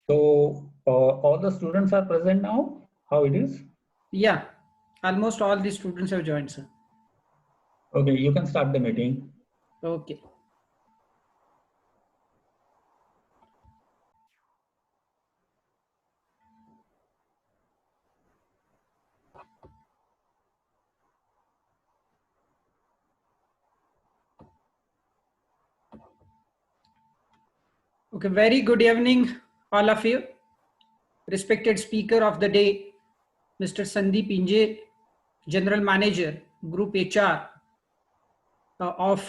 So all the students are present now? How it is? Yeah, almost all the students have joined, sir. Okay, you can start the meeting. Okay. Okay, very good evening, all of you. Respected speaker of the day, Mr. Sandeep Inje, General Manager, Group HR of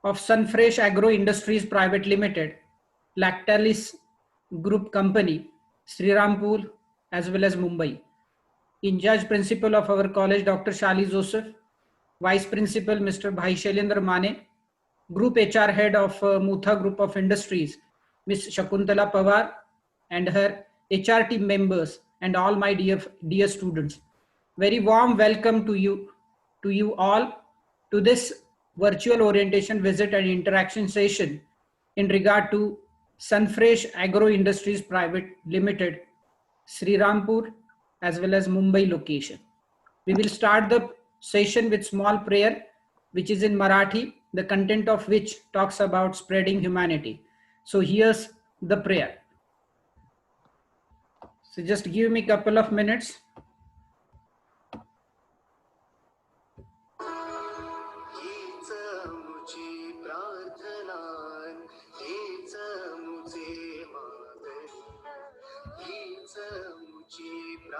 Sunfresh Agro Industries Private Limited, Lactalis Group Company, Srirampur, as well as Mumbai. In charge principal of our college, Dr. Shali Joseph, Vice Principal, Mr. Bhai Shailendra Mane, Group HR Head of Mutha Group of Industries, Ms. Shakuntala Pawar, and her HR team members, and all my dear students. Very warm welcome to you all to this virtual orientation visit and interaction session in regard to Sunfresh Agro Industries Private Limited, Srirampur, as well as Mumbai location. We will start the session with small prayer, which is in Marathi, the content of which talks about spreading humanity. So here's the prayer. So just give me a couple of minutes.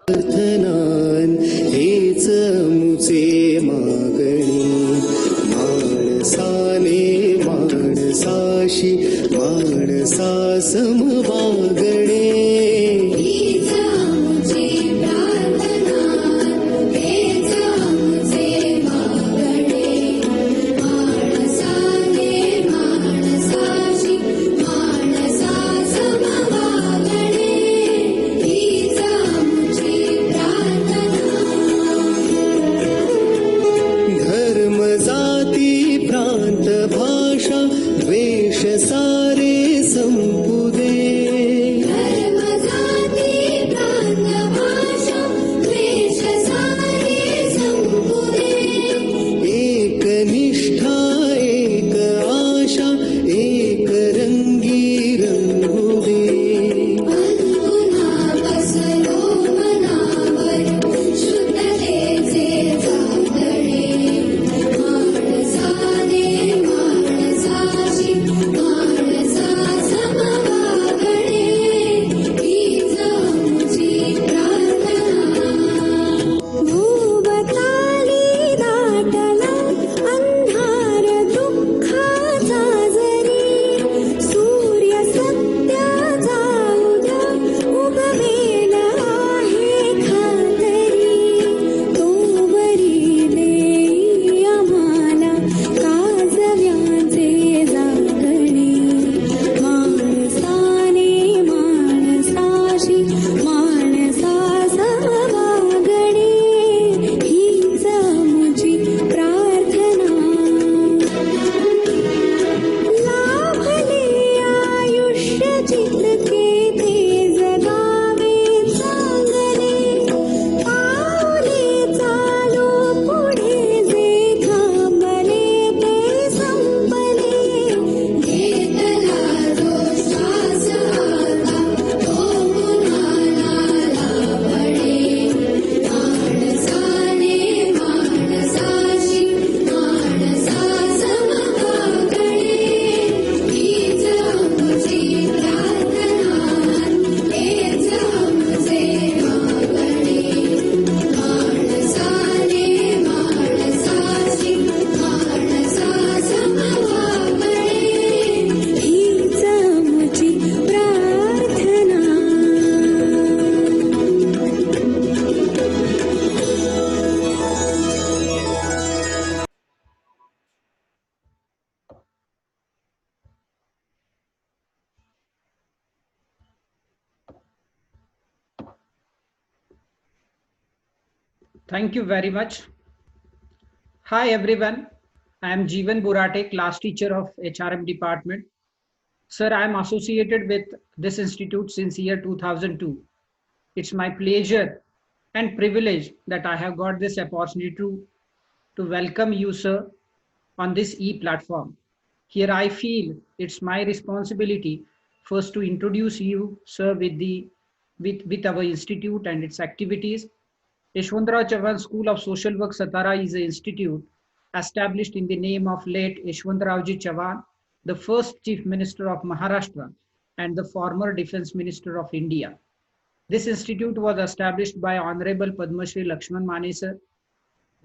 प्रार्थनान हेच मुचे मागणी माणसाने माणसाशी माणसा समवागणे Thank you very much. Hi everyone, I am Jeevan Burate, class teacher of HRM department. Sir, I am associated with this institute since year 2002. It's my pleasure and privilege that I have got this opportunity to welcome you, sir, on this e-platform. Here I feel it's my responsibility first to introduce you, sir, with our institute and its activities. Yeshwantrao Chavan School of Social Work Satara is an institute established in the name of late Yeshwantraoji Chavan, the first Chief Minister of Maharashtra and the former Defense Minister of India. This institute was established by Honorable Padma Shri Lakshman Mane sir.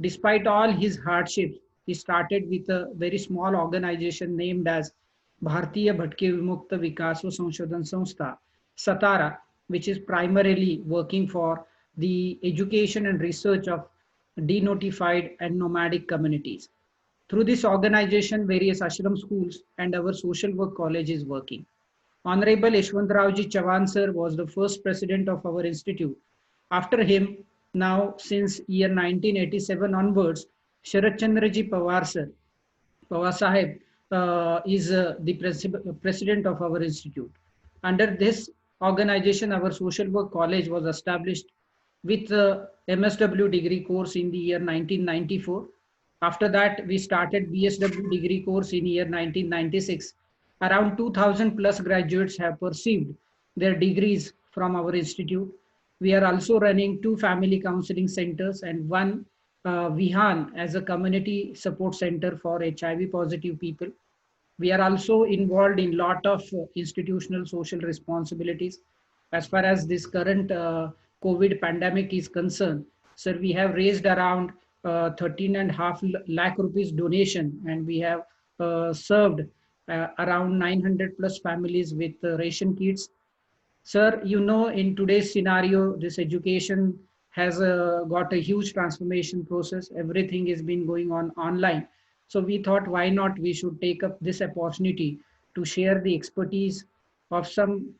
Despite all his hardships, he started with a very small organization named as Bharatiya Bhatke Vimukta Vikas Va Sanshodhan Sanstha, Satara, which is primarily working for the education and research of denotified and nomadic communities. Through this organization, various ashram schools and our social work college is working. Honorable Yeshwantraoji Chavan sir was the first president of our institute. After him, now since year 1987 onwards, Sharat Chandraji Pawar sir, Pawar Sahib, is the president of our institute. Under this organization, our social work college was established with MSW degree course in the year 1994. After that, we started BSW degree course in year 1996. Around 2000 plus graduates have perceived their degrees from our institute. We are also running 2 family counseling centers and 1 Vihan as a community support center for HIV positive people. We are also involved in lot of institutional social responsibilities. As far as this current COVID pandemic is concerned, sir, we have raised around 13.5 lakh rupees donation, and we have served around 900 plus families with ration kits. Sir, you know, in today's scenario, this education has got a huge transformation process. Everything has been going on online. So we thought, why not we should take up this opportunity to share the expertise of some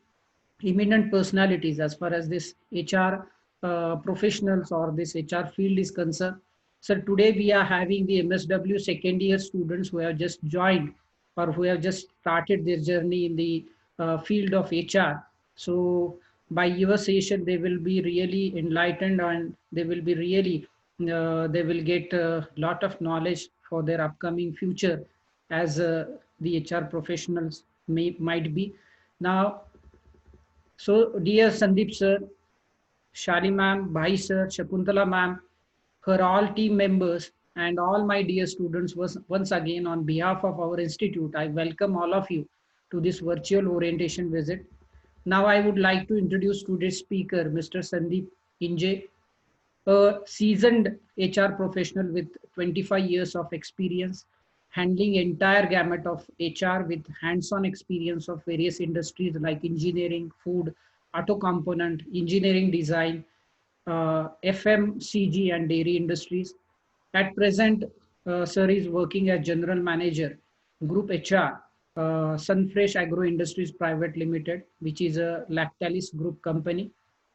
eminent personalities as far as this HR professionals or this HR field is concerned. So today we are having the MSW second year students who have just joined or who have just started their journey in the field of HR. So by your session, they will be really enlightened and they will be really, they will get a lot of knowledge for their upcoming future as the HR professionals might be. Now, so dear Sandeep sir, Shali ma'am, Bhai sir, Shakuntala ma'am, her all team members and all my dear students, once again on behalf of our institute, I welcome all of you to this virtual orientation visit. Now I would like to introduce today's speaker, Mr. Sandeep Inje, a seasoned HR professional with 25 years of experience, handling entire gamut of HR with hands-on experience of various industries like engineering, food, auto component, engineering design, FMCG and dairy industries. At present, sir is working as General Manager, Group HR, Sunfresh Agro Industries Private Limited, which is a Lactalis Group company.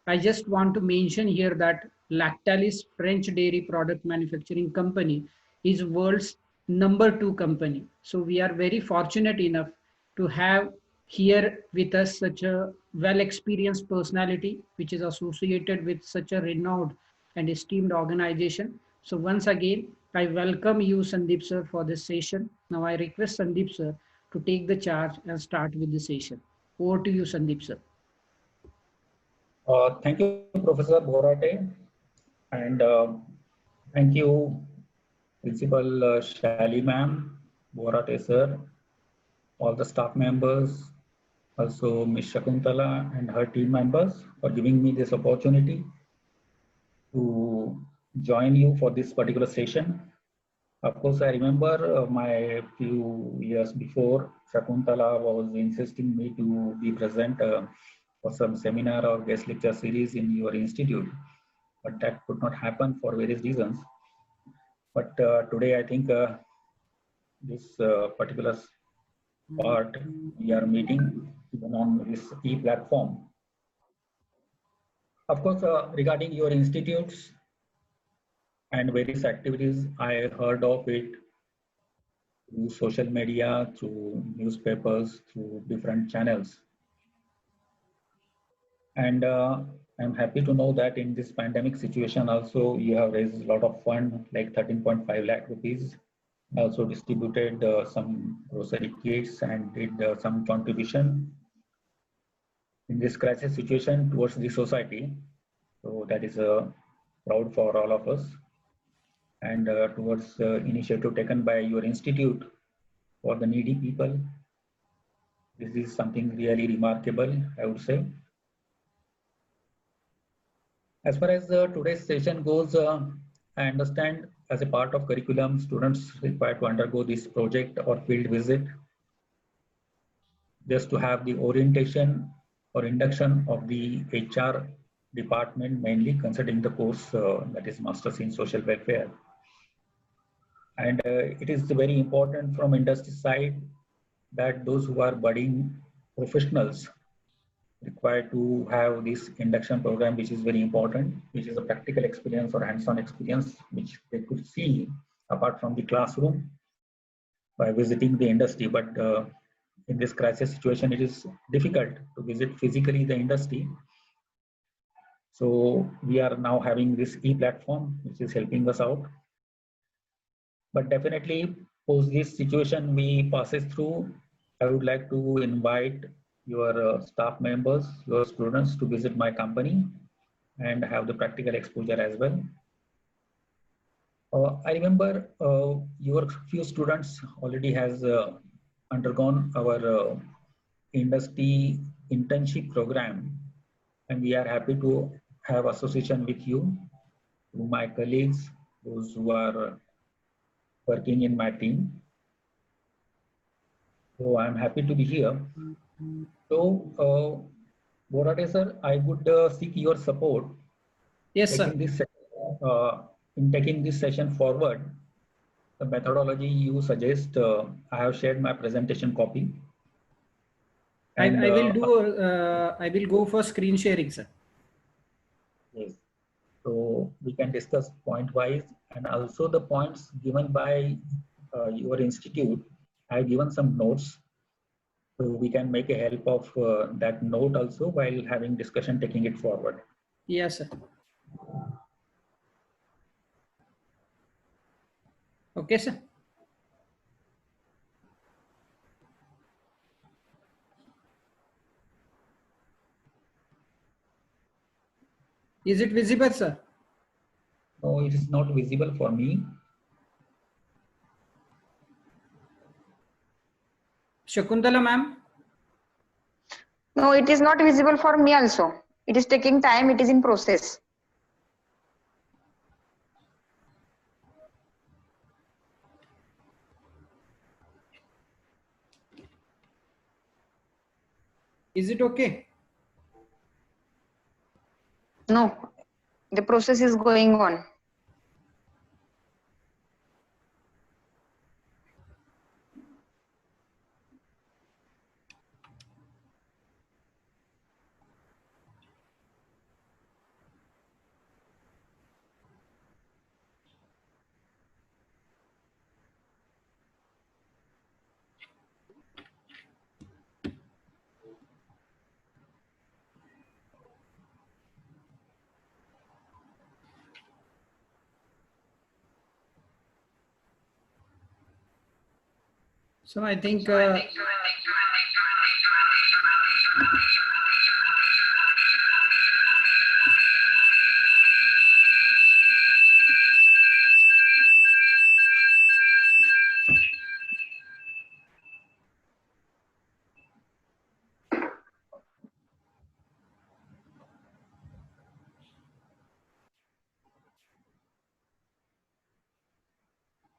I just want to mention here that Lactalis French dairy product manufacturing company is world's #2 company. So we are very fortunate enough to have here with us such a well-experienced personality, which is associated with such a renowned and esteemed organization. So once again, I welcome you, Sandeep sir, for this session. Now I request Sandeep sir to take the charge and start with the session. Over to you, Sandeep sir. Thank you, Professor Borate, and thank you, Principal Shali ma'am, Borate sir, all the staff members, also Ms. Shakuntala and her team members for giving me this opportunity to join you for this particular session. Of course, I remember my few years before, Shakuntala was insisting me to be present for some seminar or guest lecture series in your institute, but that could not happen for various reasons. But today, I think this particular part we are meeting even on this e-platform. Of course, regarding your institutes and various activities, I heard of it through social media, through newspapers, through different channels. And I'm happy to know that in this pandemic situation also you have raised a lot of fund, like 13.5 lakh rupees. Also distributed some grocery kits and did some contribution in this crisis situation towards the society. So that is proud for all of us. And towards initiative taken by your institute for the needy people. This is something really remarkable, I would say. As far as today's session goes, I understand as a part of curriculum, students required to undergo this project or field visit just to have the orientation or induction of the HR department, mainly considering the course that is Masters in Social Welfare. And it is very important from industry side that those who are budding professionals required to have this induction program, which is very important, which is a practical experience or hands-on experience, which they could see apart from the classroom by visiting the industry. But in this crisis situation, it is difficult to visit physically the industry. So we are now having this e-platform, which is helping us out. But definitely, post this situation we passes through, I would like to invite your staff members, your students to visit my company and have the practical exposure as well. I remember your few students already has undergone our industry internship program, and we are happy to have association with you, to my colleagues, those who are working in my team. So I'm happy to be here. So, Borate sir, I would seek your support. Yes, sir. In taking this session forward. The methodology you suggest, I have shared my presentation copy. And, I will go for screen sharing, sir. Yes. So we can discuss point wise, and also the points given by your institute. I have given some notes. So we can make a help of that note also while having discussion, taking it forward. Yes, sir. Okay, sir. Is it visible, sir? No, it is not visible for me. Shakuntala, ma'am? No, it is not visible for me also. It is taking time. It is in process. Is it okay? No, the process is going on. So I think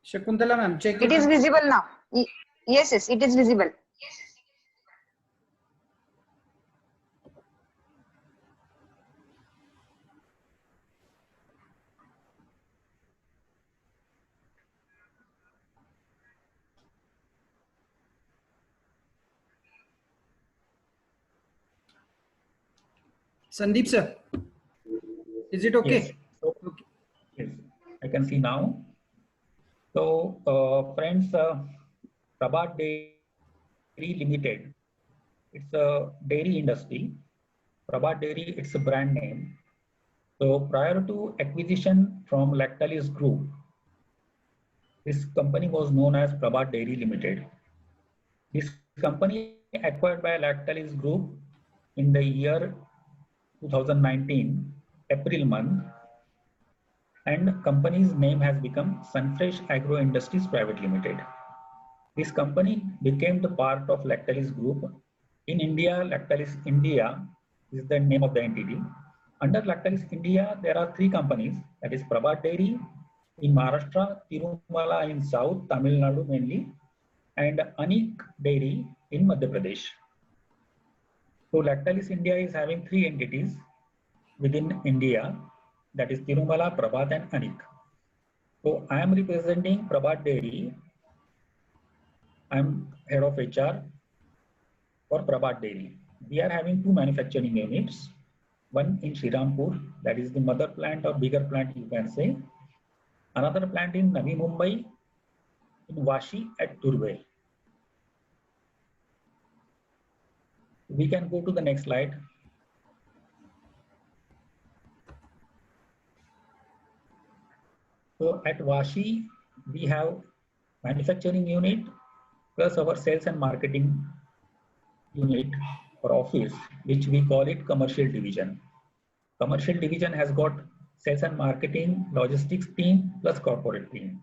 Shakuntala, ma'am, check It is visible now. Yes, yes, it is visible. Sandeep, sir. Is it okay? Yes. So, yes, I can see now. So, friends, Prabhat Dairy Limited. It's a dairy industry. Prabhat Dairy, it's a brand name. So prior to acquisition from Lactalis Group, this company was known as Prabhat Dairy Limited. This company acquired by Lactalis Group in the year 2019, April month, and company's name has become Sunfresh Agro Industries Private Limited. This company became the part of Lactalis Group. In India, Lactalis India is the name of the entity. Under Lactalis India, there are three companies, that is Prabhat Dairy in Maharashtra, Tirumala in South, Tamil Nadu mainly, and Anik Dairy in Madhya Pradesh. So Lactalis India is having three entities within India, that is Tirumala, Prabhat and Anik. So I am representing Prabhat Dairy. I am head of HR for Prabhat Dairy. We are having two manufacturing units, one in Shrirampur, that is the mother plant or bigger plant you can say. Another plant in Navi Mumbai, in Vashi at Turve. We can go to the next slide. So at Vashi, we have manufacturing unit plus our sales and marketing unit or office, which we call it commercial division. Commercial division has got sales and marketing, logistics team plus corporate team.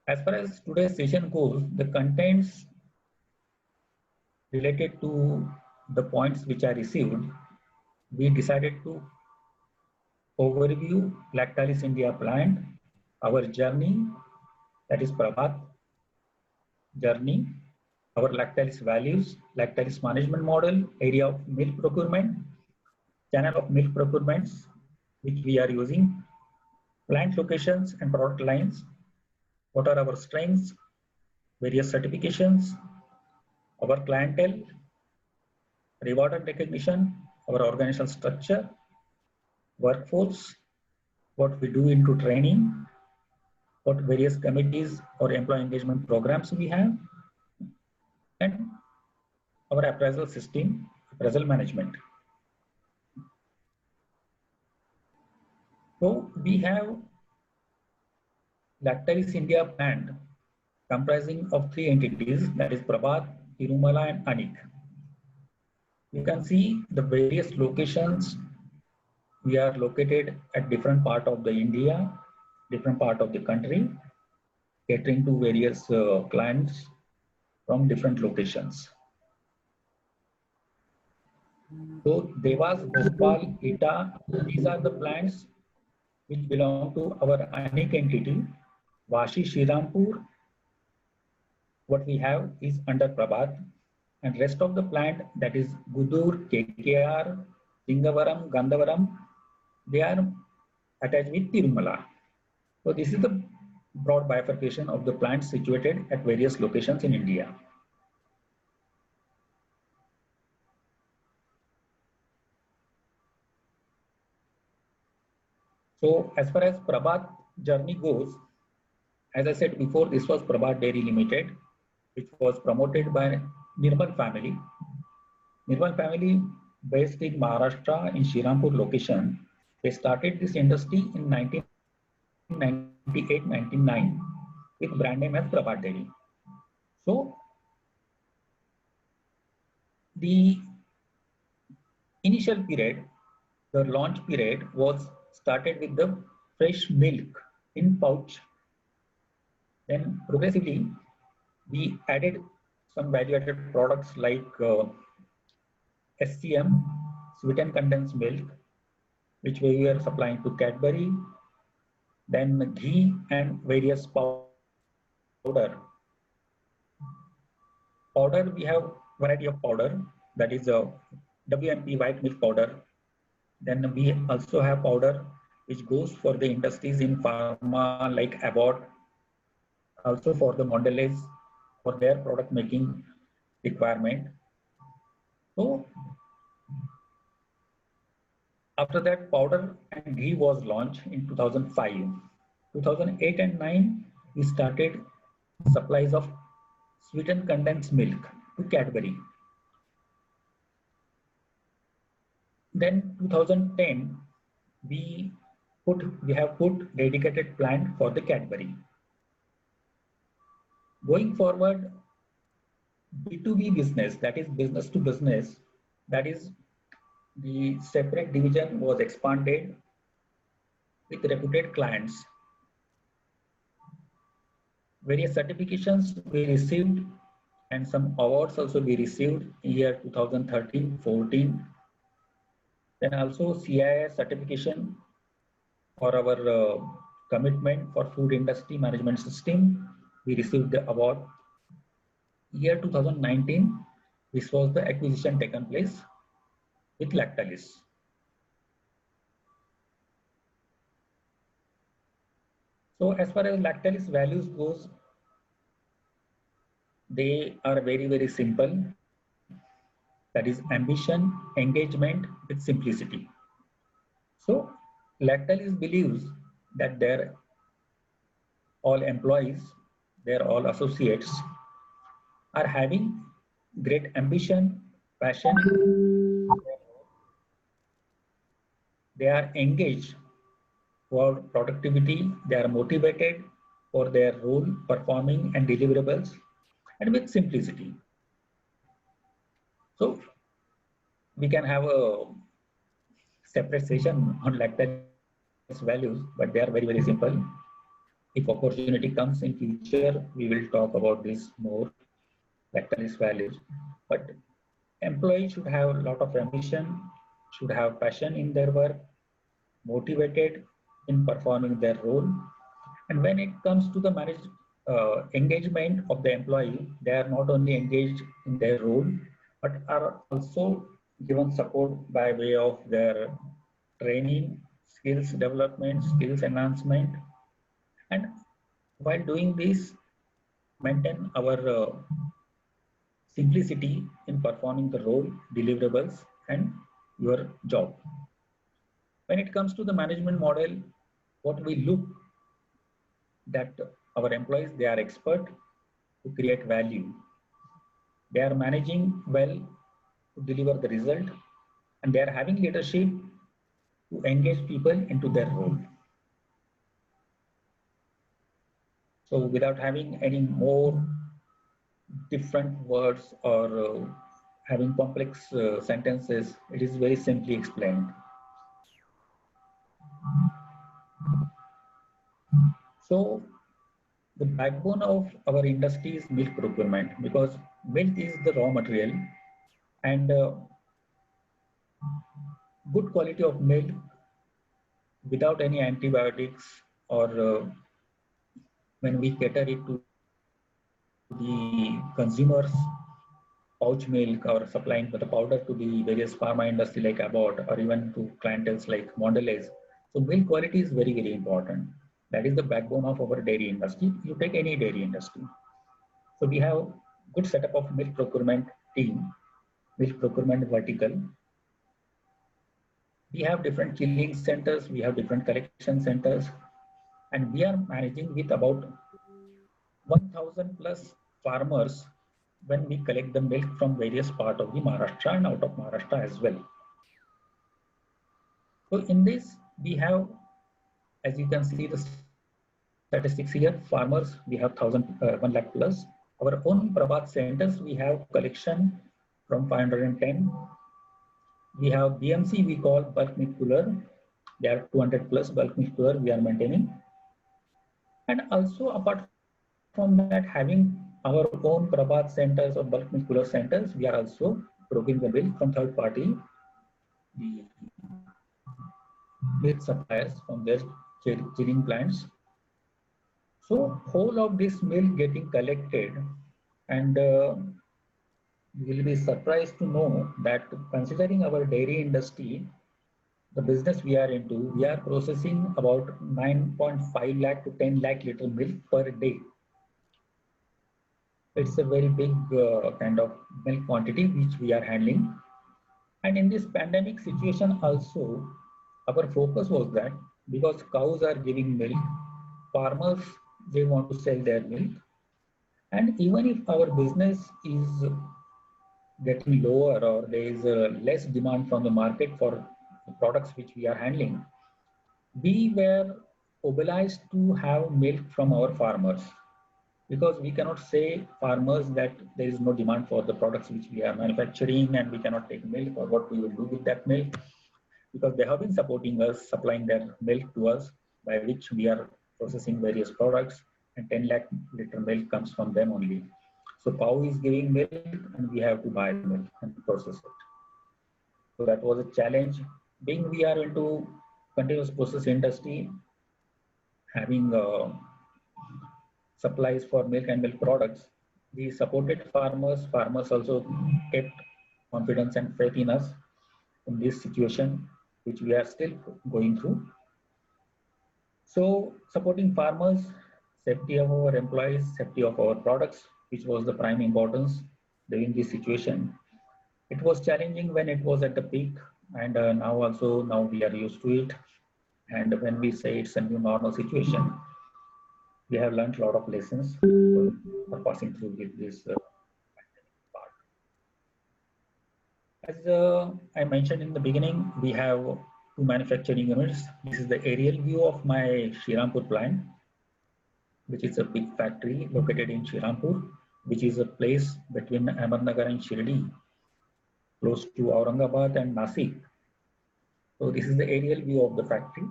As far as today's session goes, the contents related to the points which I received, we decided to overview Lactalis India plant, our journey, that is Prabhat journey, our Lactalis values, Lactalis management model, area of milk procurement, channel of milk procurements, which we are using, plant locations and product lines, what are our strengths, various certifications, our clientele, reward and recognition, our organizational structure, workforce, what we do into training, what various committees or employee engagement programs we have, and our appraisal system, appraisal management. So we have Lactalis India plant comprising of three entities, that is Prabhat, Tirumala and Anik. You can see the various locations. We are located at different part of the India, different part of the country, catering to various clients from different locations. So Devas, Bhopal, Eta, these are the plants which belong to our Anik entity. Vashi, Shrirampur, what we have is under Prabhat, and rest of the plant, that is Gudur, KKR, Singavaram, Gandavaram, they are attached with Tirumala. So this is the broad bifurcation of the plants situated at various locations in India. So as far as Prabhat journey goes, as I said before, this was Prabhat Dairy Limited, which was promoted by Nirmal family. Nirmal family based in Maharashtra in Shrirampur location. They started this industry in 1998-99 with brand name as Prabhat Dairy. So the initial period, the launch period was started with the fresh milk in pouch. Then progressively we added some value-added products like SCM, sweetened condensed milk, which we were supplying to Cadbury, then ghee and various powder. Powder, we have variety of powder, that is WMP white milk powder. Then we also have powder which goes for the industries in pharma like Abbott, also for the Mondelez for their product making requirement. So after that, powder and ghee was launched in 2005. 2008 and 9, we started supplies of sweetened condensed milk to Cadbury. Then 2010, we have put dedicated plant for the Cadbury. Going forward, B2B business, that is business to business, that is the separate division was expanded with reputed clients. Various certifications we received and some awards also we received in year 2013-14. Then also CII certification for our commitment for food industry management system. We received the award. Year 2019, this was the acquisition taken place with Lactalis. So as far as Lactalis values goes, they are very, very simple. That is ambition, engagement with simplicity. So Lactalis believes that their all employees, their all associates are having great ambition, passion. They are engaged for productivity. They are motivated for their role, performing and deliverables, and with simplicity. So we can have a separate session on Lactalis values, but they are very, very simple. If opportunity comes in future, we will talk about this more, Lactalis values. But employees should have a lot of ambition, should have passion in their work, motivated in performing their role. And when it comes to the engagement of the employee, they are not only engaged in their role, but are also given support by way of their training, skills development, skills enhancement. And while doing this, maintain our simplicity in performing the role, deliverables, and your job. When it comes to the management model, what we look that our employees, they are expert to create value. They are managing well to deliver the result, and they are having leadership to engage people into their role. So without having any more different words or having complex sentences, it is very simply explained. So the backbone of our industry is milk procurement, because milk is the raw material, and good quality of milk without any antibiotics, or when we cater it to the consumers, pouch milk, or supplying the powder to the various pharma industry like Abbott, or even to clientele like Mondelez. So milk quality is very, very important. That is the backbone of our dairy industry. You take any dairy industry. So we have good setup of milk procurement team, milk procurement vertical. We have different chilling centers, we have different collection centers, and we are managing with about 1,000 plus farmers when we collect the milk from various parts of the Maharashtra and out of Maharashtra as well. So in this, we have, as you can see the statistics here, farmers, we have 1 lakh plus. Our own Prabhat centers, we have collection from 510. We have BMC, we call bulk milk cooler. There are 200 plus bulk milk cooler we are maintaining. And also apart from that, having our own Prabhat centers or bulk milk cooler centers, we are also procuring the milk from third party, the milk suppliers from their chilling plants. So whole of this milk getting collected, and you will be surprised to know that considering our dairy industry, the business we are into, we are processing about 9.5 lakh to 10 lakh liter milk per day. It's a very big kind of milk quantity which we are handling. And in this pandemic situation also, our focus was that because cows are giving milk, farmers, they want to sell their milk. And even if our business is getting lower or there is less demand from the market for the products which we are handling, we were obliged to have milk from our farmers, because we cannot say farmers that there is no demand for the products which we are manufacturing and we cannot take milk, or what we will do with that milk, because they have been supporting us, supplying their milk to us, by which we are processing various products, and 10 lakh liter milk comes from them only. So cow is giving milk and we have to buy the milk and process it. So that was a challenge. Being we are into continuous process industry, having supplies for milk and milk products, we supported farmers. Farmers also kept confidence and faith in us in this situation, which we are still going through. So supporting farmers, safety of our employees, safety of our products, which was the prime importance during this situation. It was challenging when it was at the peak, and now we are used to it. And when we say it's a new normal situation, we have learned a lot of lessons for passing through with this part. As I mentioned in the beginning, we have two manufacturing units. This is the aerial view of my Shirampur plant, which is a big factory located in Shirampur, which is a place between Ahmednagar and Shirdi, close to Aurangabad and Nasik. So this is the aerial view of the factory.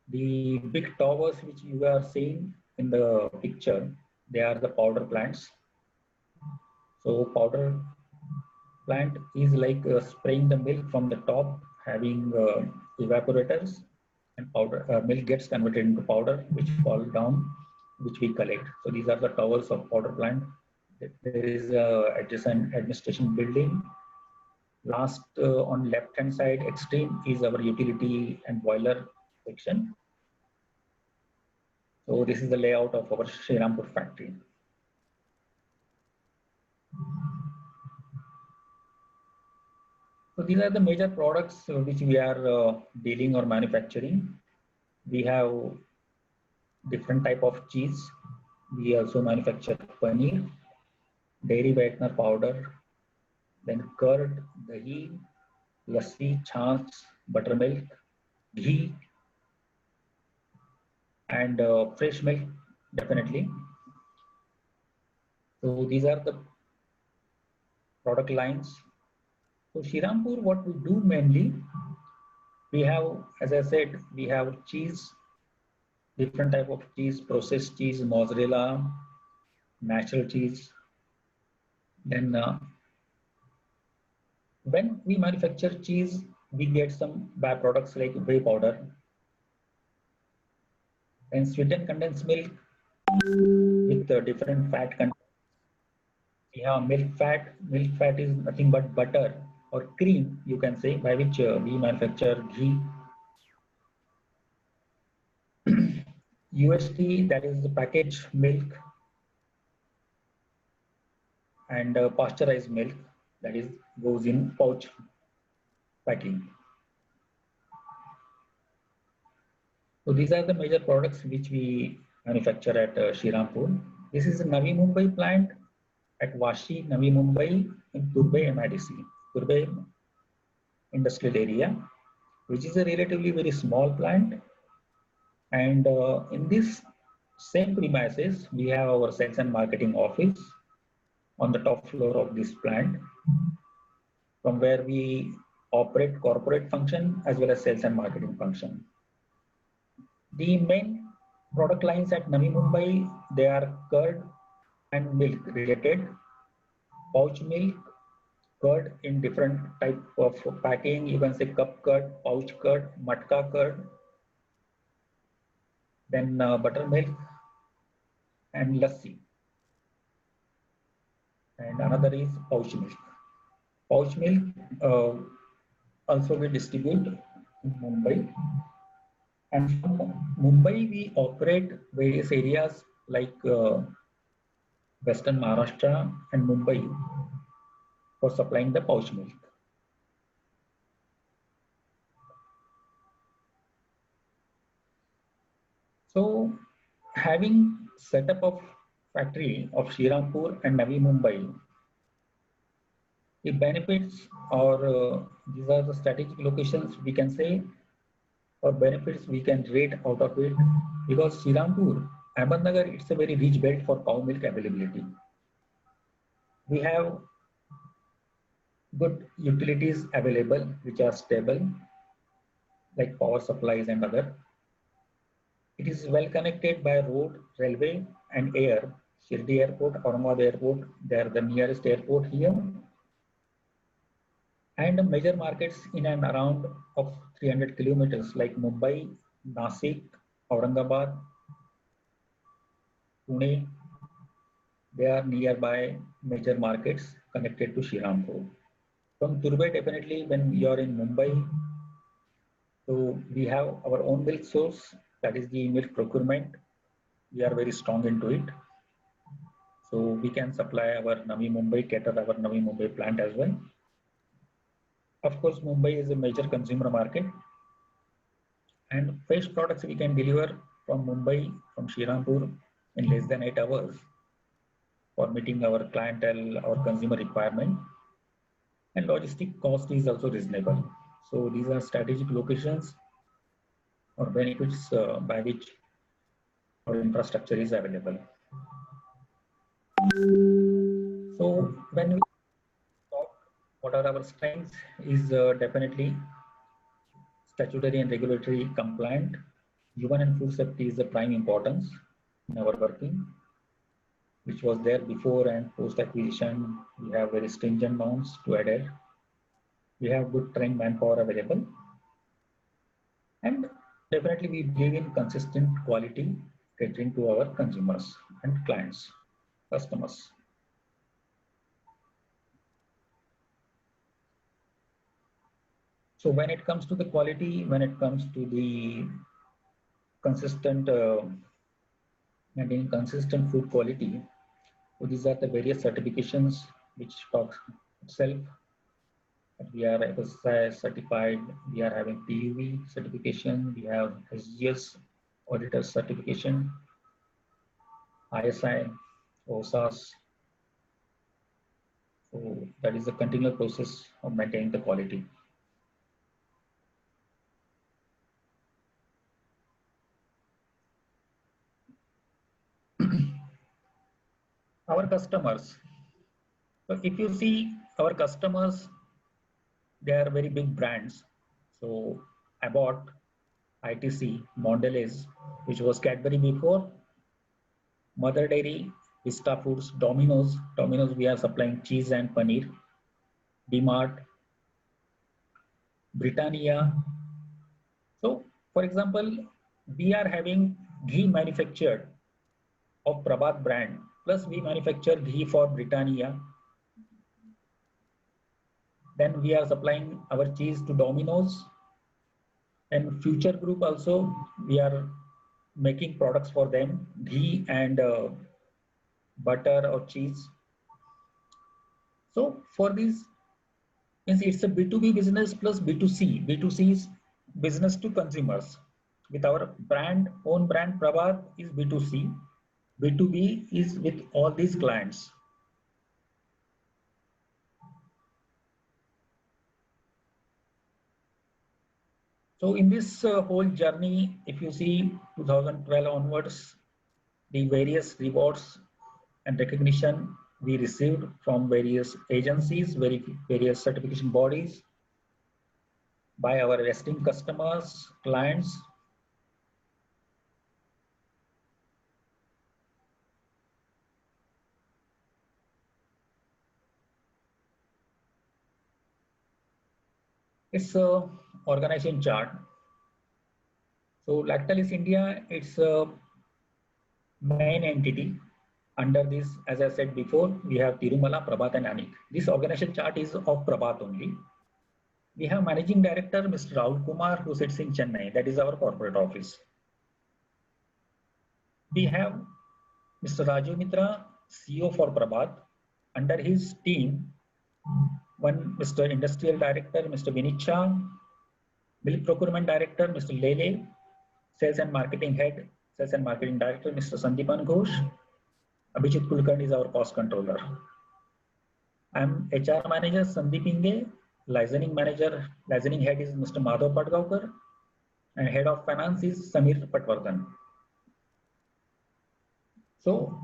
The big towers which you are seeing in the picture, they are the powder plants. So powder plant is like spraying the milk from the top, having evaporators, and powder milk gets converted into powder, which fall down, which we collect. So these are the towers of powder plant. There is a adjacent administration building. Last on left hand side extreme is our utility and boiler section. So this is the layout of our Shirampur factory. So these are the major products which we are dealing or manufacturing. We have different type of cheese. We also manufacture paneer, dairy whitener powder, then curd, dahi, lassi, chach, buttermilk, ghee, and fresh milk, definitely. So these are the product lines. So Shirampur, what we do mainly, we have, as I said, we have cheese, different type of cheese, processed cheese, mozzarella, natural cheese. Then when we manufacture cheese, we get some byproducts like whey powder and sweetened condensed milk with different fat content. We have milk fat. Milk fat is nothing but butter or cream, you can say, by which we manufacture ghee. UST, that is the packaged milk, and pasteurized milk, that is goes in pouch packing. So these are the major products which we manufacture at Shirampur. This is the Navi Mumbai plant at Vashi, Navi Mumbai in Turbhe MIDC, Turbhe industrial area, which is a relatively very small plant. And in this same premises, we have our sales and marketing office on the top floor of this plant, from where we operate corporate function as well as sales and marketing function. The main product lines at Navi Mumbai, they are curd and milk related, pouch milk, curd in different type of packing. You can say cup curd, pouch curd, matka curd, then buttermilk and lassi. And another is pouch milk. Pouch milk also we distribute in Mumbai. And from Mumbai, we operate various areas like Western Maharashtra and Mumbai for supplying the pouch milk. So having setup of factory of Shrirampoor and Navi Mumbai. The benefits or these are the strategic locations we can say, or benefits we can rate out of it, because Shrirampoor, Ahmednagar, it's a very rich belt for cow milk availability. We have good utilities available which are stable, like power supplies and other. It is well connected by road, railway and air. Shirdi Airport, Aurangabad Airport, they are the nearest airport here. And major markets in and around of 300 kilometers like Mumbai, Nasik, Aurangabad, Pune, they are nearby major markets connected to Shrirampoor. From Turbe, definitely when you are in Mumbai, so we have our own milk source, that is the milk procurement. We are very strong into it. So we can supply our Navi Mumbai, cater our Navi Mumbai plant as well. Of course, Mumbai is a major consumer market, and fresh products we can deliver from Mumbai, from Shrirampoor in less than 8 hours for meeting our clientele, our consumer requirement. And logistic cost is also reasonable. So these are strategic locations or benefits by which our infrastructure is available. So when we talk what are our strengths is definitely statutory and regulatory compliant. Human and food safety is the prime importance in our working, which was there before and post acquisition. We have very stringent norms to adhere. We have good trained manpower available. And definitely we believe in consistent quality catering to our consumers and clients, customers. So when it comes to the quality, when it comes to the consistent, maintaining consistent food quality, so these are the various certifications which talk itself. We are FSSAI certified, we are having PUV certification, we have SGS auditor certification, ISI, OSAS. So that is a continual process of maintaining the quality. Our customers. So if you see our customers, they are very big brands. So Abbott, ITC, Mondelez, which was Cadbury before, Mother Dairy, Vista Foods, Domino's. Domino's, we are supplying cheese and paneer. DMart, Britannia. So, for example, we are having ghee manufactured of Prabhat brand, plus we manufacture ghee for Britannia. Then we are supplying our cheese to Domino's. And Future Group also, we are making products for them, ghee and butter or cheese. So for these, it's a B2B business plus B2C. B2C is business to consumers. With our brand, own brand Prabhat is B2C. B2B is with all these clients. So in this whole journey, if you see 2012 onwards, the various rewards and recognition we received from various agencies, various certification bodies, by our esteemed customers, clients. It's a organization chart. So Lactalis India, it's a main entity. Under this, as I said before, we have Tirumala, Prabhat and Anik. This organization chart is of Prabhat only. We have Managing Director, Mr. Rahul Kumar, who sits in Chennai. That is our corporate office. We have Mr. Raju Mitra, CEO for Prabhat. Under his team, one Mr. Industrial Director, Mr. Vinit Shah, Milk Procurement Director, Mr. Lele, Sales and Marketing Head, Sales and Marketing Director, Mr. Sandeepan Ghosh, Abhijit Kulkarni is our cost controller. I'm HR manager Sandeep Inge, licensing head is Mr. Madhav Patgaonkar, and head of finance is Samir Patwardhan. So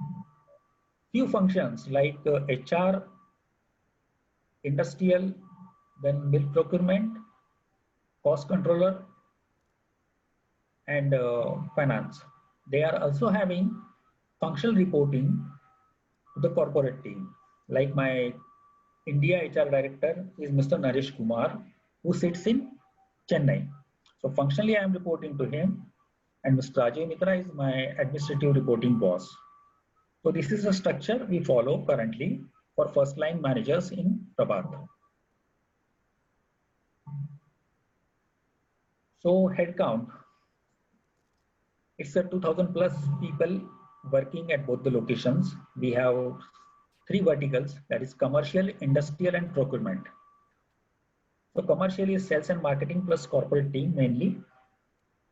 few functions like HR, industrial, then milk procurement, cost controller, and finance. They are also having functional reporting to the corporate team. Like my India HR director is Mr. Naresh Kumar, who sits in Chennai. So functionally, I am reporting to him, and Mr. Rajiv Mitra is my administrative reporting boss. So this is the structure we follow currently for first line managers in Prabhat. So headcount, it's a 2000 plus people working at both the locations. We have 3 verticals, that is commercial, industrial, and procurement. So commercial is sales and marketing plus corporate team mainly.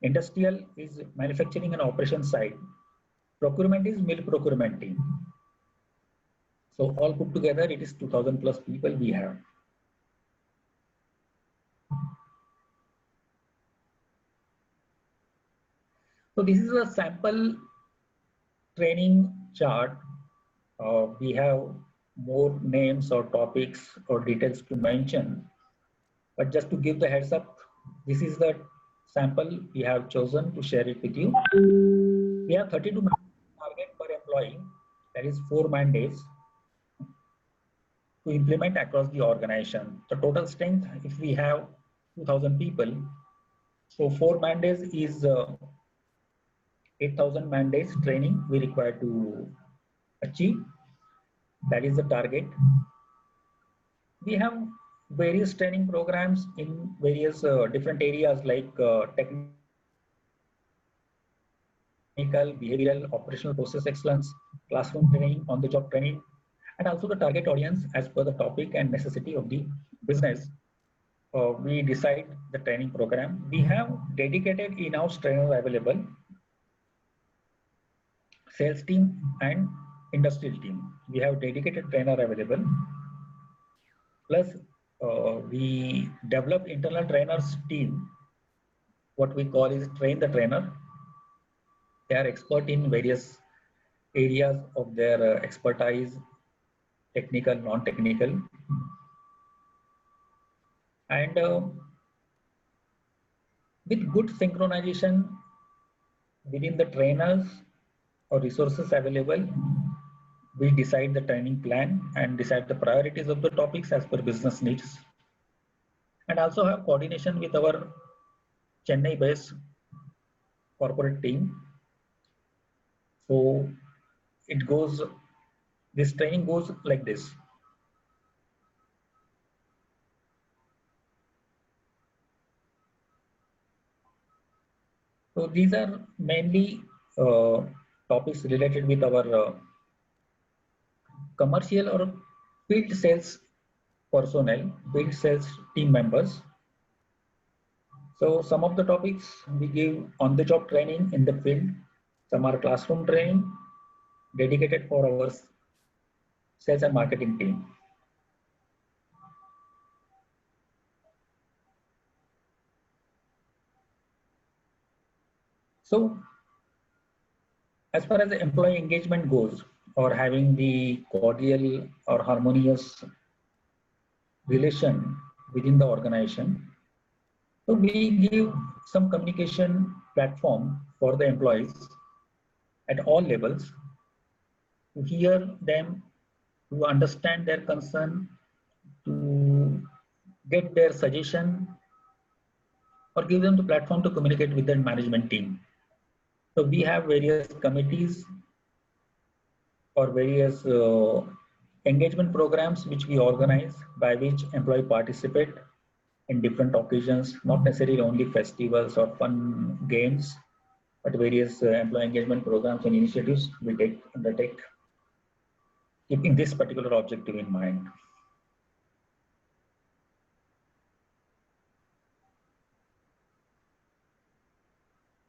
Industrial is manufacturing and operation side. Procurement is milk procurement team. So all put together, it is 2000 plus people we have. So this is a sample training chart. We have more names or topics or details to mention, but just to give the heads up, this is the sample we have chosen to share it with you. We have 32 target per employee, that is 4 man days to implement across the organization. The total strength, if we have 2000 people, so 4 man days is 8000 man days training we require to achieve. That is the target. We have various training programs in various different areas like technical, behavioral, operational process excellence, classroom training, on-the-job training, and also the target audience as per the topic and necessity of the business. We decide the training program. We have dedicated in-house trainer available, sales team and industrial team. We have dedicated trainer available. Plus, we develop internal trainers team. What we call is train the trainer. They are expert in various areas of their expertise, technical, non-technical. And with good synchronization within the trainers or resources available, we decide the training plan and decide the priorities of the topics as per business needs. And also have coordination with our Chennai-based corporate team. So it goes, this training goes like this. So these are mainly topics related with our commercial or field sales personnel, field sales team members. So some of the topics we give on the job training in the field, some are classroom training dedicated for our sales and marketing team. So as far as the employee engagement goes, or having the cordial or harmonious relation within the organization, so we give some communication platform for the employees at all levels to hear them, to understand their concern, to get their suggestion, or give them the platform to communicate with their management team. So we have various committees or various engagement programs which we organize, by which employee participate in different occasions, not necessarily only festivals or fun games, but various employee engagement programs and initiatives we undertake, keeping this particular objective in mind.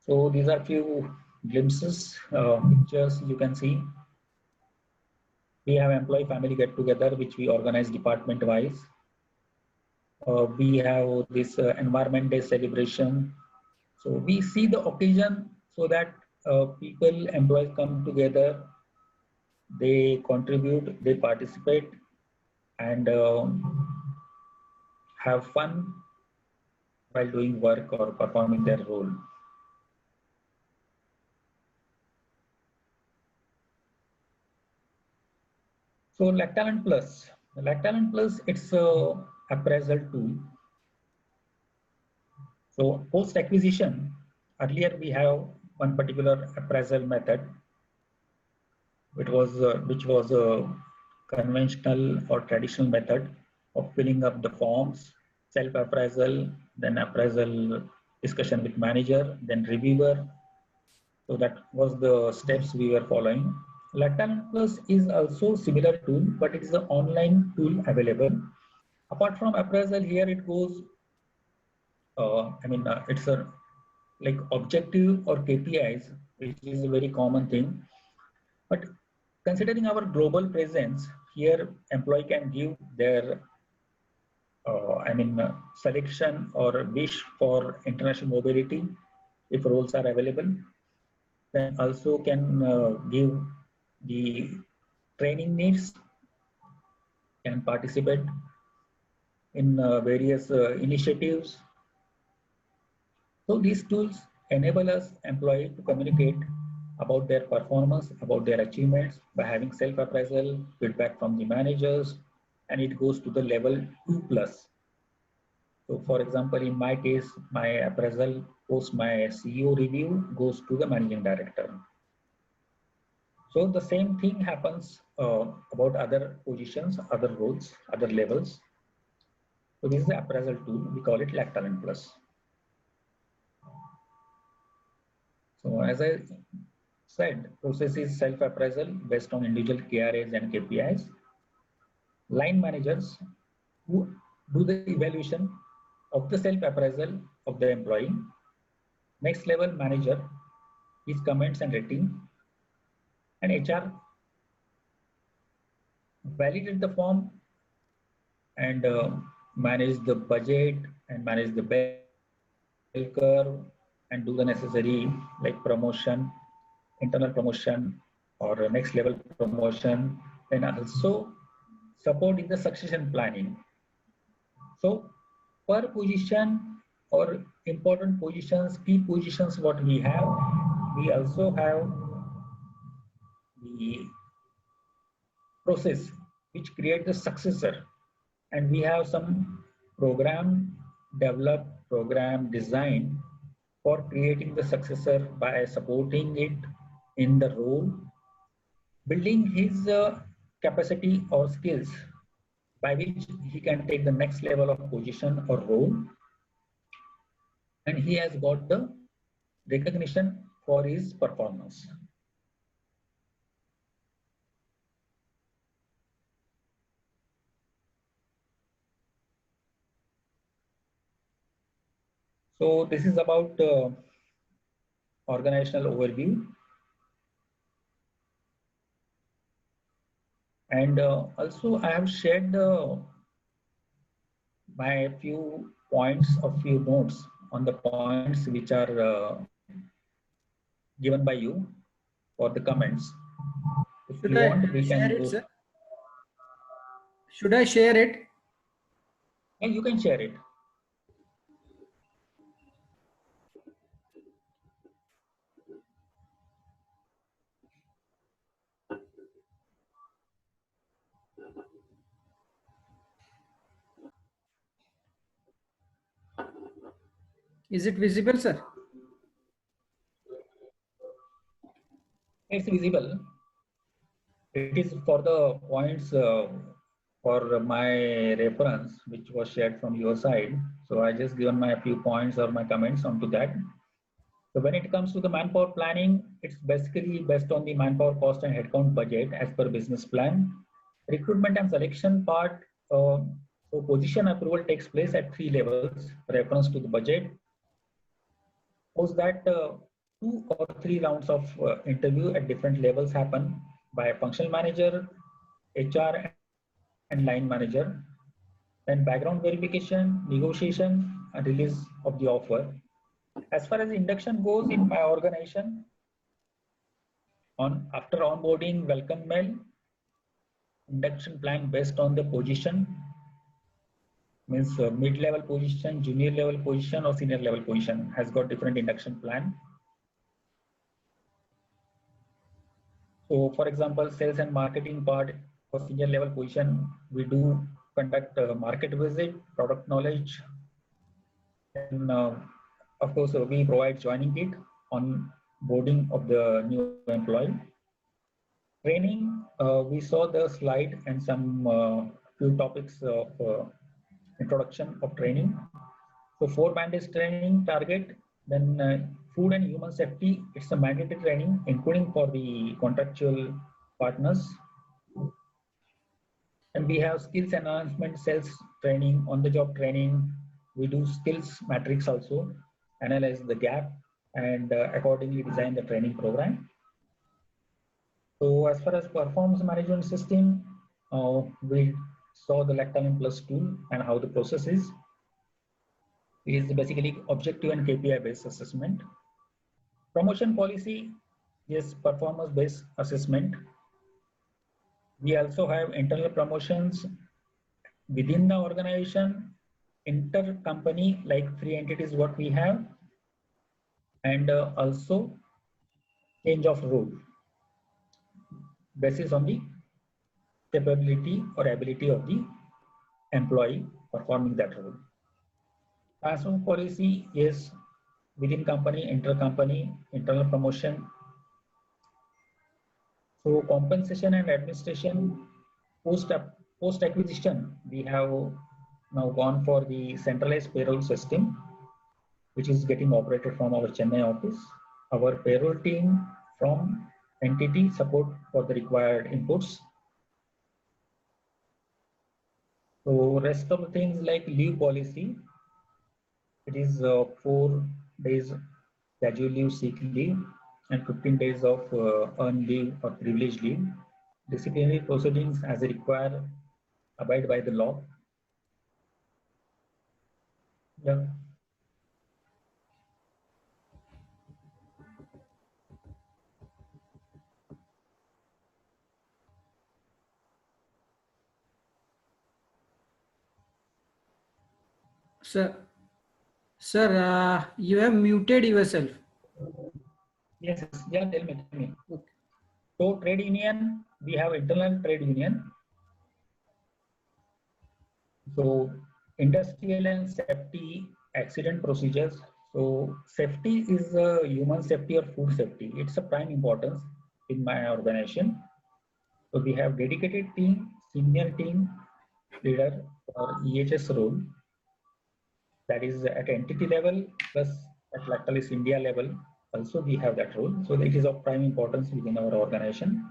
So these are few glimpses, pictures you can see. We have employee family get together, which we organize department wise. We have this environment day celebration. So we see the occasion so that people, employees come together, they contribute, they participate, and have fun while doing work or performing their role. So Lactalent Plus. Lactalent Plus, it's a appraisal tool. So post acquisition, earlier we have one particular appraisal method, which was a conventional or traditional method of filling up the forms, self appraisal, then appraisal discussion with manager, then reviewer. So that was the steps we were following. Lactalent Plus is also similar tool, but it is an online tool available. Apart from appraisal, here it goes. It's a like objective or KPIs, which is a very common thing. But considering our global presence, here employee can give their selection or wish for international mobility if roles are available. Then also can give the training needs, can participate in various initiatives. So these tools enable us employee to communicate about their performance, about their achievements by having self-appraisal, feedback from the managers, and it goes to the level 2+. So for example, in my case, my appraisal post my CEO review goes to the managing director. So the same thing happens about other positions, other roles, other levels. So this is the appraisal tool. We call it Lactalent Plus. So as I said, process is self-appraisal based on individual KRAs and KPIs. Line managers who do the evaluation of the self-appraisal of the employee. Next level manager, his comments and rating. And HR validate the form and manage the budget and manage the bell curve and do the necessary like promotion, internal promotion or next level promotion, and also support in the succession planning. So per position or important positions, key positions what we have, we also have the process which create the successor, and we have some program developed, program design for creating the successor by supporting it in the role, building his capacity or skills by which he can take the next level of position or role, and he has got the recognition for his performance. So this is about organizational overview. And also I have shared my few points or few notes on the points which are given by you for the comments. If you want, we can go. Sir? Should I share it? Yeah, you can share it. Is it visible, sir? It's visible. It is for the points for my reference, which was shared from your side. So I just given my few points or my comments onto that. So when it comes to the manpower planning, it's basically based on the manpower cost and headcount budget as per business plan. Recruitment and selection part, so position approval takes place at 3 levels, reference to the budget. Post that 2 or 3 rounds of interview at different levels happen by a functional manager, HR and line manager. Then background verification, negotiation, and release of the offer. As far as induction goes in my organization, after onboarding, welcome mail, induction plan based on the position, means mid-level position, junior level position, or senior level position has got different induction plan. So for example, sales and marketing part for senior level position, we do conduct a market visit, product knowledge, and of course we provide joining kit on boarding of the new employee. Training, we saw the slide and some few topics of introduction of training. So 4 mandate training target, then food and human safety, it's a mandatory training, including for the contractual partners. And we have skills enhancement, sales training, on the job training. We do skills matrix also, analyze the gap, and accordingly design the training program. So as far as performance management system, we saw the Lactalim Plus tool and how the process is. It is basically objective and KPI based assessment. Promotion policy is performance based assessment. We also have internal promotions within the organization, inter-company like 3 entities what we have, and also change of role basis on the capability or ability of the employee performing that role. Transfer policy is within company, inter-company, internal promotion. So compensation and administration, post-acquisition, we have now gone for the centralized payroll system, which is getting operated from our Chennai office. Our payroll team from entity support for the required inputs. So rest of the things like leave policy, it is 4 days casual leave, sick leave, and 15 days of earned leave or privilege leave. Disciplinary proceedings as required, abide by the law. Yeah. Sir, you have muted yourself. Yes, yeah, tell me. Okay. So trade union, we have internal trade union. So industrial and safety accident procedures. So safety is human safety or food safety. It's a prime importance in my organization. So we have dedicated team, senior team leader or EHS role. That is at entity level plus at Lactalis India level. Also we have that role. So it is of prime importance within our organization.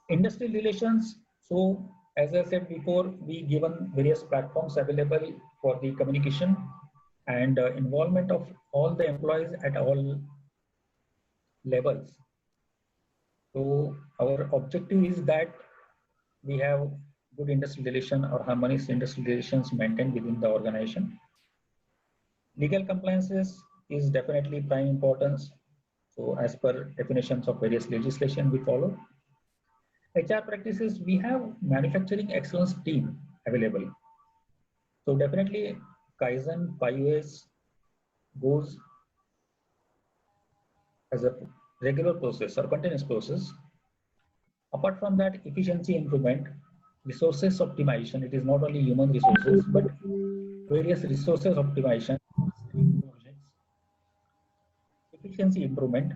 Industrial relations. So as I said before, we given various platforms available for the communication and involvement of all the employees at all levels. So our objective is that we have good industrial relation or harmonious industrial relations maintained within the organization. Legal compliances is definitely prime importance. So as per definitions of various legislation we follow. HR practices, we have manufacturing excellence team available. So definitely Kaizen 5S goes as a regular process or continuous process. Apart from that, efficiency improvement, resources optimization, it is not only human resources, but various resources optimization, efficiency improvement.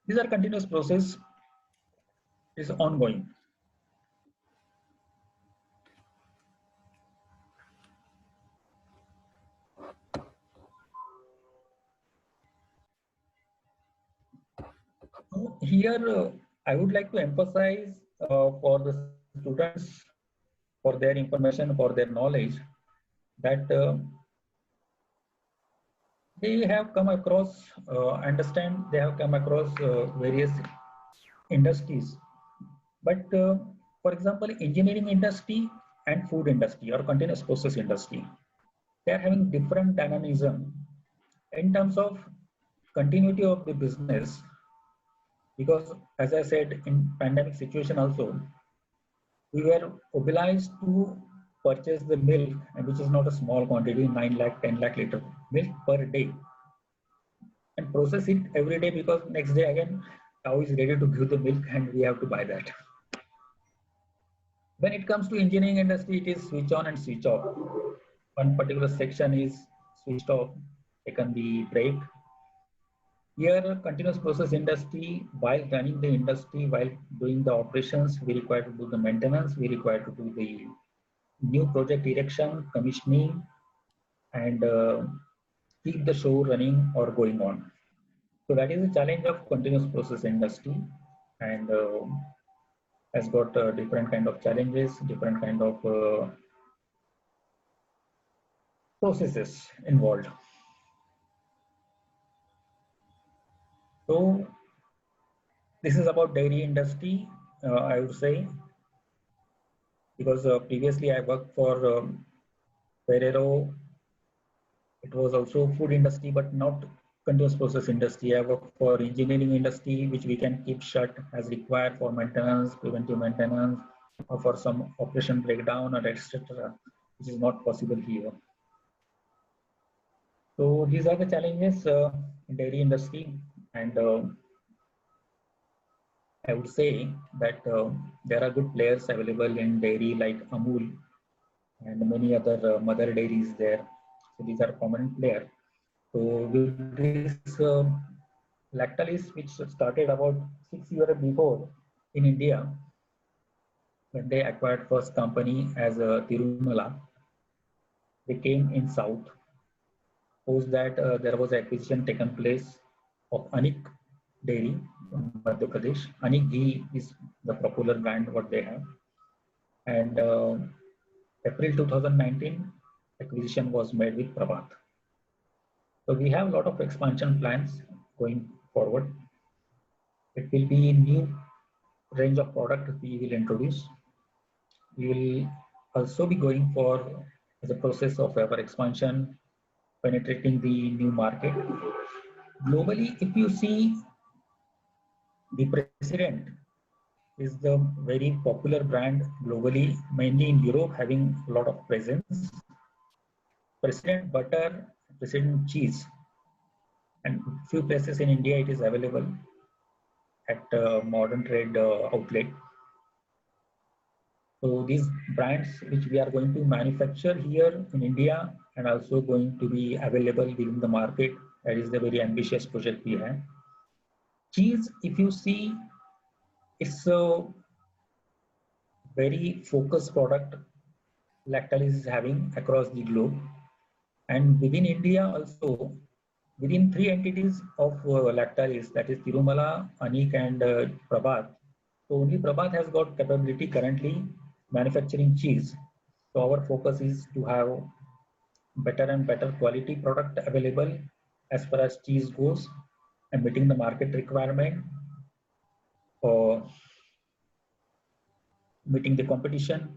These are continuous process, is ongoing. Here, I would like to emphasize for the students, for their information, for their knowledge, that they have come across, understand they have come across various industries. But for For example, engineering industry and food industry or continuous process industry, they are having different dynamism in terms of continuity of the business, because as I said, in pandemic situation also, we were obliged to purchase the milk, and which is not a small quantity, 9 lakh, 10 lakh liter milk per day, and process it every day, because next day again cow is ready to give the milk and we have to buy that. When it comes to engineering industry, it is switch on and switch off. One particular section is switched off, it can be break. Here, continuous process industry, while running the industry, while doing the operations, we require to do the maintenance, we require to do the new project erection, commissioning, and keep the show running or going on. So that is the challenge of continuous process industry, and has got different kind of challenges, different kind of processes involved. So this is about dairy industry, I would say, because previously I worked for Ferrero. It was also food industry, but not continuous process industry. I work for engineering industry, which we can keep shut as required for maintenance, preventive maintenance, or for some operation breakdown or etc., which is not possible here. So these are the challenges in dairy industry, and I would say that there are good players available in dairy like Amul and many other mother dairies there. So these are common players. So with this Lactalis, which started about 6 years before in India, when they acquired first company as Tirumala, they came in South. Post that there was acquisition taken place of Anik Dairy from Madhya Pradesh. Anik Ghee is the popular brand what they have. And April 2019, acquisition was made with Prabhat. So we have a lot of expansion plans going forward. It will be a new range of product we will introduce. We will also be going for the process of our expansion, penetrating the new market. Globally, if you see, the President is the very popular brand globally, mainly in Europe, having a lot of presence. President butter, President cheese, and few places in India it is available at modern trade outlet. So these brands which we are going to manufacture here in India and also going to be available within the market, that is the very ambitious project we have. Cheese, if you see, it's a very focused product Lactalis is having across the globe, and within India also, within 3 entities of Lactalis, that is Tirumala, Anik, and Prabhat. So only Prabhat has got capability currently manufacturing cheese. So our focus is to have better and better quality product available as far as cheese goes, and meeting the market requirement, or meeting the competition.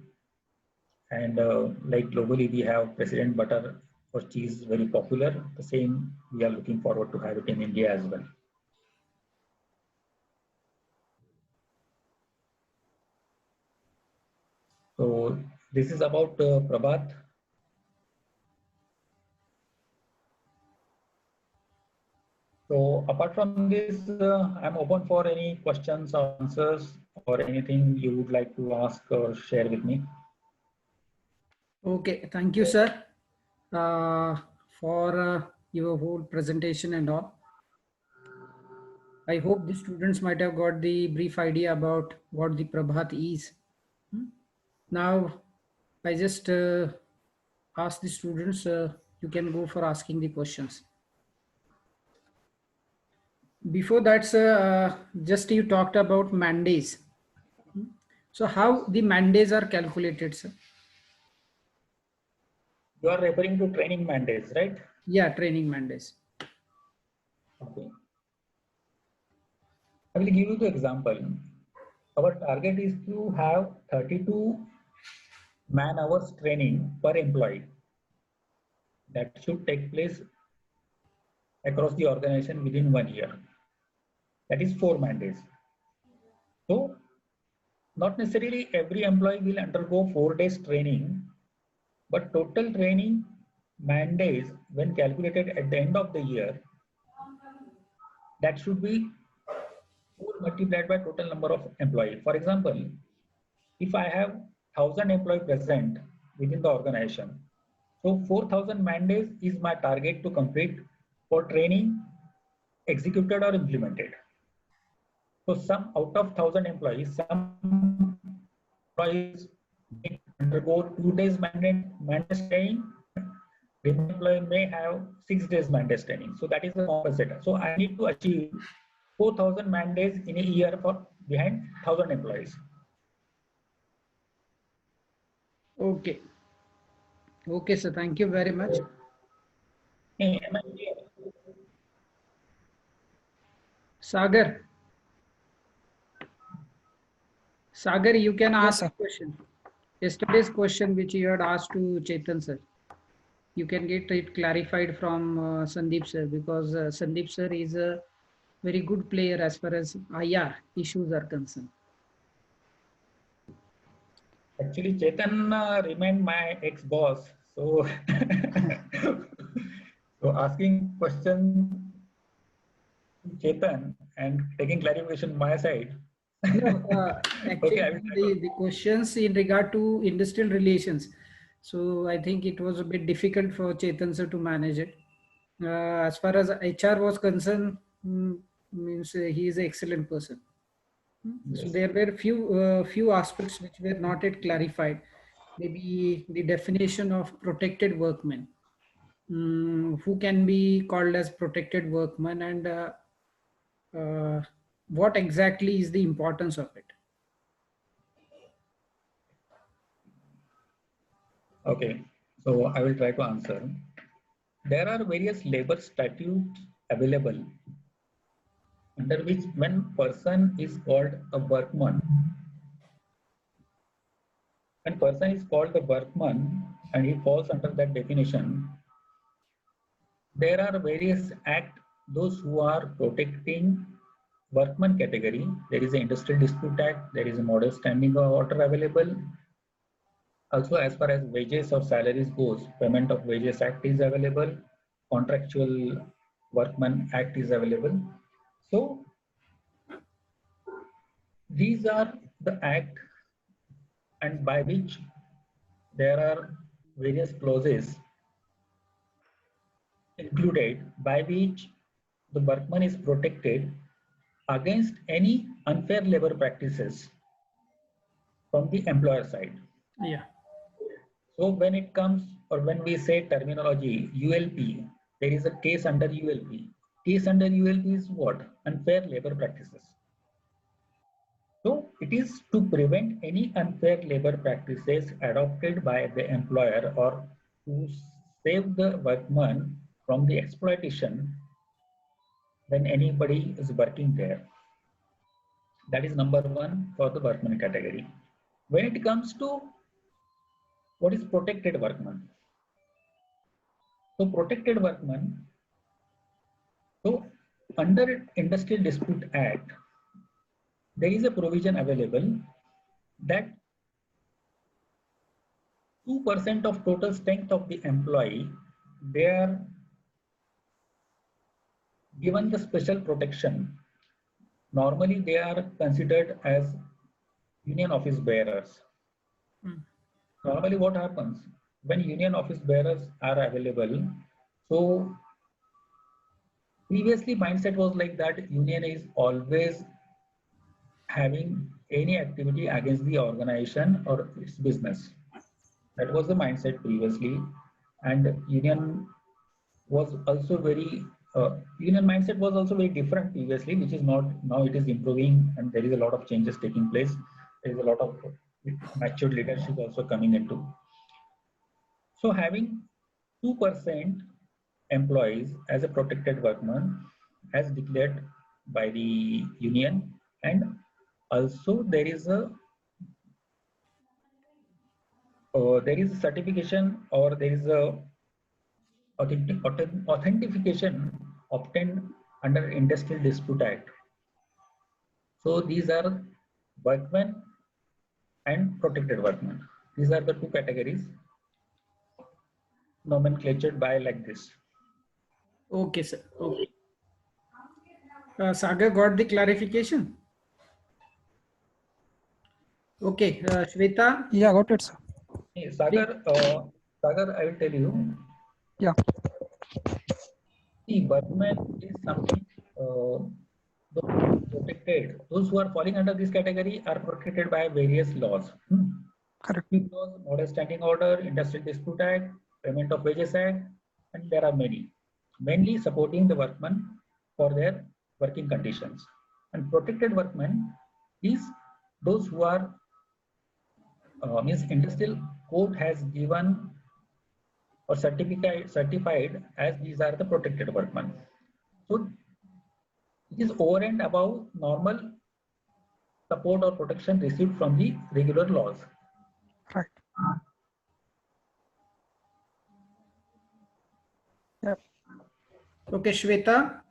And like globally, we have President butter for cheese very popular. The same we are looking forward to have it in India as well. So this is about Prabhat. So apart from this, I'm open for any questions or answers or anything you would like to ask or share with me. Okay, thank you, sir, for your whole presentation and all. I hope the students might have got the brief idea about what the Prabhat is. Now, I just ask the students, you can go for asking the questions. Before that, sir, just you talked about mandates. So how the mandates are calculated, sir? You are referring to training mandates, right? Yeah, training mandates. Okay. I will give you the example. our target is to have 32 man hours training per employee. That should take place across the organization within 1 year. That is 4 man days. So not necessarily every employee will undergo 4 days training, but total training man days when calculated at the end of the year, that should be 4 multiplied by total number of employees. For example, if I have 1,000 employees present within the organization, so 4,000 man days is my target to complete for training executed or implemented. So some out of 1,000 employees, some employees may undergo 2 days mandate training. The employee may have 6 days mandate training. So that is the compensator. So I need to achieve 4,000 man days in a year for behind 1,000 employees. Okay. Okay, sir. Thank you very much. Am I clear? Sagar. Sagar, you can Yes, ask sir. a question. Yesterday's question which you had asked to Chetan sir. You can get it clarified from Sandeep sir, because Sandeep sir is a very good player as far as IR issues are concerned. Actually, Chetan remained my ex-boss. So, so asking question to Chetan and taking clarification my side. No, Okay, actually, I will try to. the questions in regard to industrial relations. So I think it was a bit difficult for Chetan sir to manage it. As far as HR was concerned, means he is an excellent person. So Yes. there were few aspects which were not yet clarified. Maybe the definition of protected workmen. Who can be called as protected workman, and what exactly is the importance of it? Okay, so I will try to answer. There are various labor statutes available under which when person is called a workman, when person is called a workman and he falls under that definition, there are various acts, those who are protecting workman category. There is an Industrial Dispute Act, there is a Model Standing Order available. Also, as far as wages or salaries goes, Payment of Wages Act is available, Contractual Workman Act is available. So these are the act and by which there are various clauses included by which the workman is protected against any unfair labor practices from the employer side. Yeah. So when it comes, or when we say terminology ULP, there is a case under ULP. Case under ULP is what? Unfair labor practices. So it is to prevent any unfair labor practices adopted by the employer or to save the workman from the exploitation when anybody is working there. That is number one for the workman category. When it comes to what is protected workman? So protected workman, so under Industrial Dispute Act, there is a provision available that 2% of total strength of the employee, they are given the special protection. Normally, they are considered as union office bearers. Normally, what happens when union office bearers are available? So previously, mindset was like that union is always having any activity against the organization or its business. That was the mindset previously, and union was also very union mindset was also very different previously, which is not now. It is improving, and there is a lot of changes taking place. There is a lot of matured leadership also coming into. So having 2% employees as a protected workman as declared by the union, and Also, there is a certification, or there is a authentication obtained under Industrial Dispute Act. So these are workmen and protected workmen. These are the two categories nomenclatured by like this. Okay, sir. Okay. Sagar got the clarification. Okay, Shweta. Yeah, got it, sir. Hey, Sagar, Sagar, I will tell you. Yeah. See, workmen is something. Those who are protected, those who are falling under this category are protected by various laws. Correct. Laws, Model Standing Order, Industrial Dispute Act, Payment of Wages Act, and there are many. Mainly supporting the workmen for their working conditions. And protected workmen is those who are means industrial code has given or certified as these are the protected workmen. So it is over and above normal support or protection received from the regular laws. Right. Yeah. Okay, Shweta.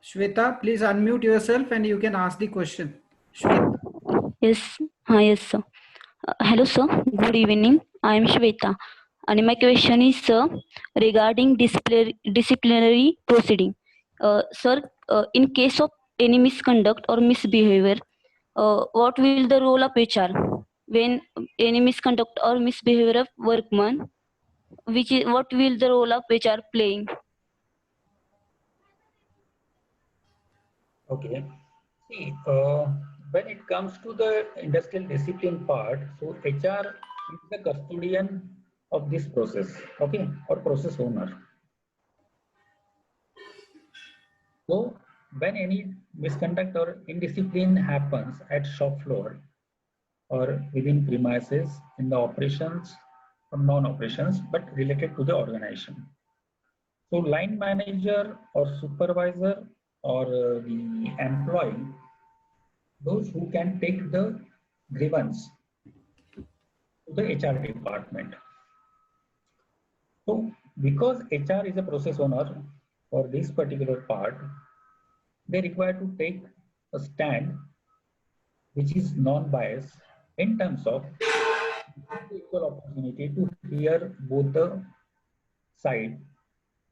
Shweta, please unmute yourself and you can ask the question. Shweta. Yes, yes, sir. Hello, sir. Good evening. I am Shweta. And my question is, sir, regarding disciplinary proceeding. Sir, in case of any misconduct or misbehavior, what will the role of HR when any misconduct or misbehavior of workman? What will the role of HR playing? Okay. See, when it comes to the industrial discipline part, so HR is the custodian of this process, okay, or process owner. So when any misconduct or indiscipline happens at shop floor or within premises in the operations or non-operations, but related to the organization. So line manager or supervisor or the employee, those who can take the grievance to the HR department. So because HR is a process owner for this particular part, they require to take a stand which is non-biased in terms of equal opportunity to hear both the side,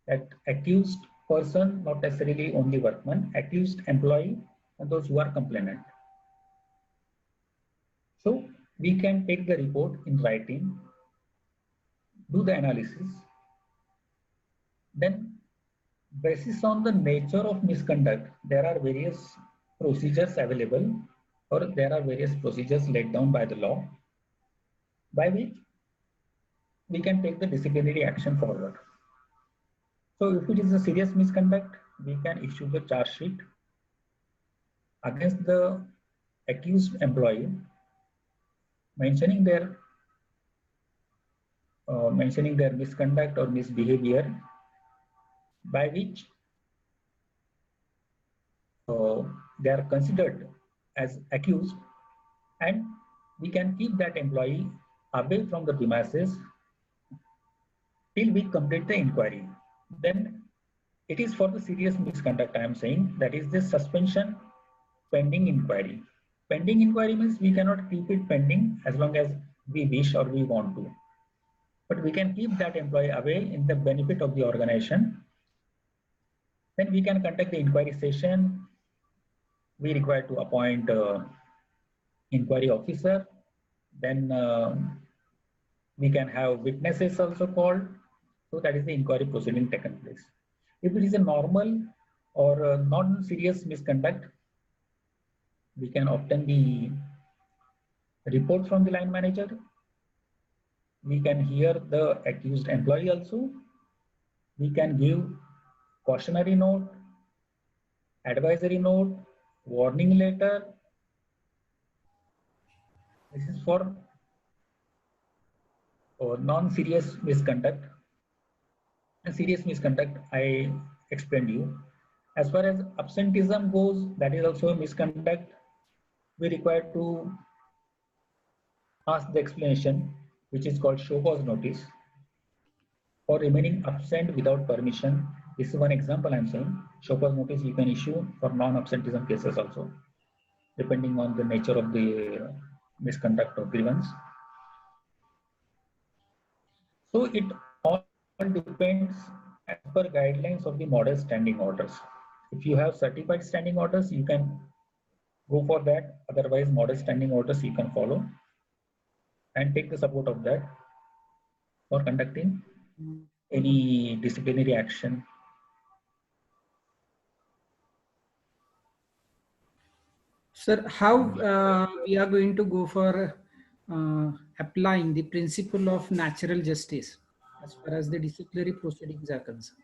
that accused person, not necessarily only workman, accused employee and those who are complainant. So we can take the report in writing, do the analysis, then basis on the nature of misconduct, there are various procedures available, or there are various procedures laid down by the law by which we can take the disciplinary action forward. So if it is a serious misconduct, we can issue the charge sheet against the accused employee, mentioning their misconduct or misbehavior, by which they are considered as accused, and we can keep that employee away from the premises till we complete the inquiry. Then it is for the serious misconduct I am saying, that is the suspension pending inquiry. Pending inquiry means we cannot keep it pending as long as we wish or we want to. But we can keep that employee away in the benefit of the organization. Then we can conduct the inquiry session. We require to appoint inquiry officer. Then we can have witnesses also called. So that is the inquiry proceeding taken place. If it is a normal or non-serious misconduct, we can obtain the report from the line manager. We can hear the accused employee also. We can give cautionary note, advisory note, warning letter. This is for non-serious misconduct. A serious misconduct I explained you. As far as absenteeism goes, that is also a misconduct. We require to ask the explanation, which is called show cause notice, for remaining absent without permission. This is one example I'm saying. Show cause notice you can issue for non-absenteeism cases also, depending on the nature of the misconduct or grievance. So it all depends as per guidelines of the model standing orders. If you have certified standing orders, you can go for that. Otherwise, model standing orders you can follow and take the support of that for conducting any disciplinary action. Sir, how we are going to go for applying the principle of natural justice as far as the disciplinary proceedings are concerned?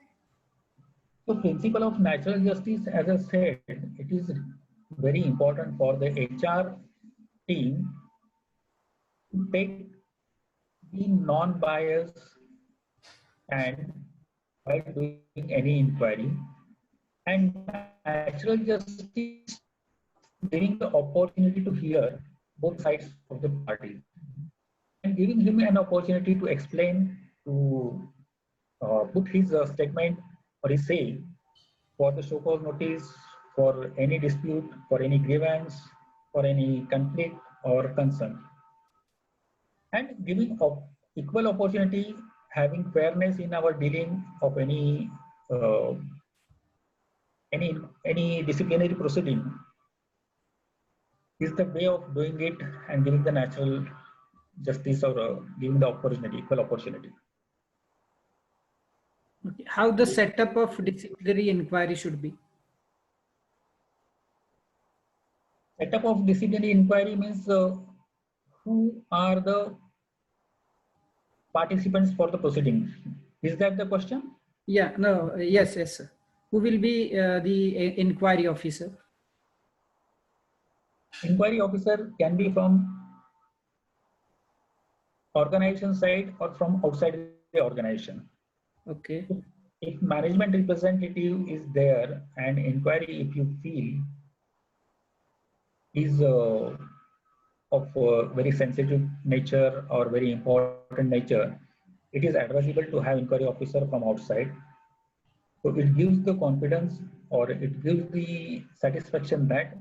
So principle of natural justice, as I said, it is very important for the HR team to take the non-bias and by doing any inquiry, and natural justice giving the opportunity to hear both sides of the party and giving him an opportunity to explain, to put his statement or his say for the show cause notice, for any dispute, for any grievance, for any conflict or concern, and giving equal opportunity, having fairness in our dealing of uh, any disciplinary proceeding is the way of doing it and giving the natural justice or giving the opportunity, equal opportunity. Okay. How the setup of disciplinary inquiry should be? Setup of disciplinary inquiry means who are the participants for the proceeding. Is that the question? Yeah, no, yes, yes, sir. Who will be the inquiry officer? Inquiry officer can be from organization side or from outside the organization. Okay. If management representative is there and inquiry, if you feel is of very sensitive nature or very important nature, it is advisable to have inquiry officer from outside. So it gives the confidence or it gives the satisfaction that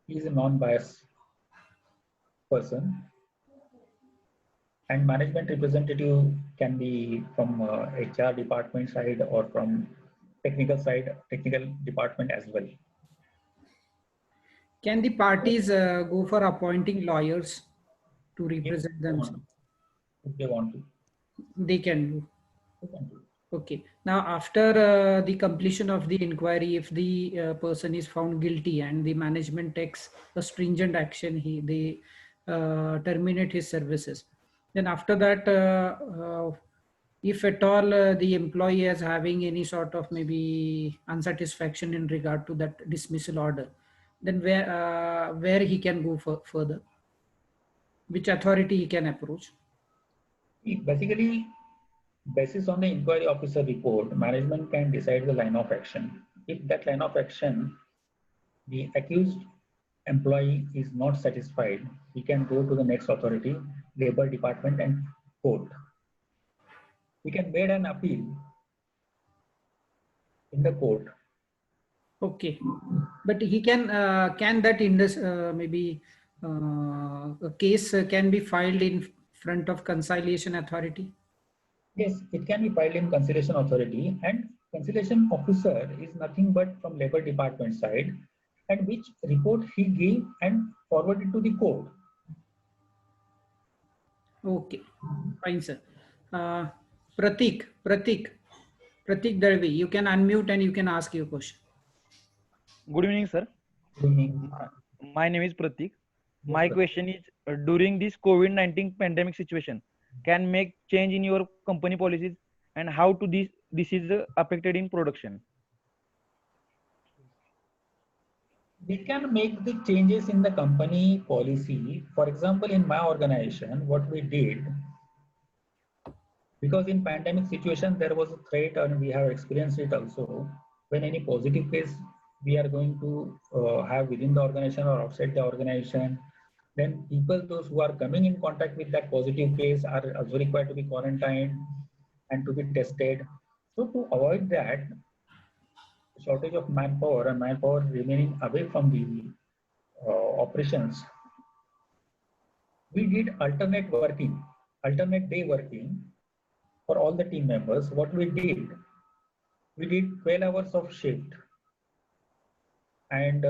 he is a non-biased person. And management representative can be from HR department side or from technical side, technical department as well. Can the parties go for appointing lawyers to If represent they want themselves? to. If they want to. They can do. They can do. Okay. Now, after the completion of the inquiry, if the person is found guilty and the management takes a stringent action, they terminate his services. Then after that, if at all the employee is having any sort of maybe unsatisfaction in regard to that dismissal order, then where he can go further? Which authority he can approach? Basically, basis on the inquiry officer report, management can decide the line of action. If that line of action, the accused employee is not satisfied, he can go to the next authority, labor department and court. He can make an appeal in the court. Okay, but he can that maybe a case can be filed in front of conciliation authority? Yes, it can be filed in conciliation authority, and conciliation officer is nothing but from labor department side, and which report he gave and forwarded to the court. Okay, fine, sir. Pratik Darvi, you can unmute and you can ask your question. Good evening, sir. Good evening. My name is Pratik. Yes, My sir. question is, during this COVID-19 pandemic situation, can make change in your company policies, and how to this is affected in production? We can make the changes in the company policy. For example, in my organization, what we did, because in pandemic situation, there was a threat and we have experienced it also. when any positive case we are going to have within the organization or outside the organization, then people, those who are coming in contact with that positive case, are also required to be quarantined and to be tested. So to avoid that shortage of manpower and manpower remaining away from the operations, we did alternate day working for all the team members. What we did 12 hours of shift and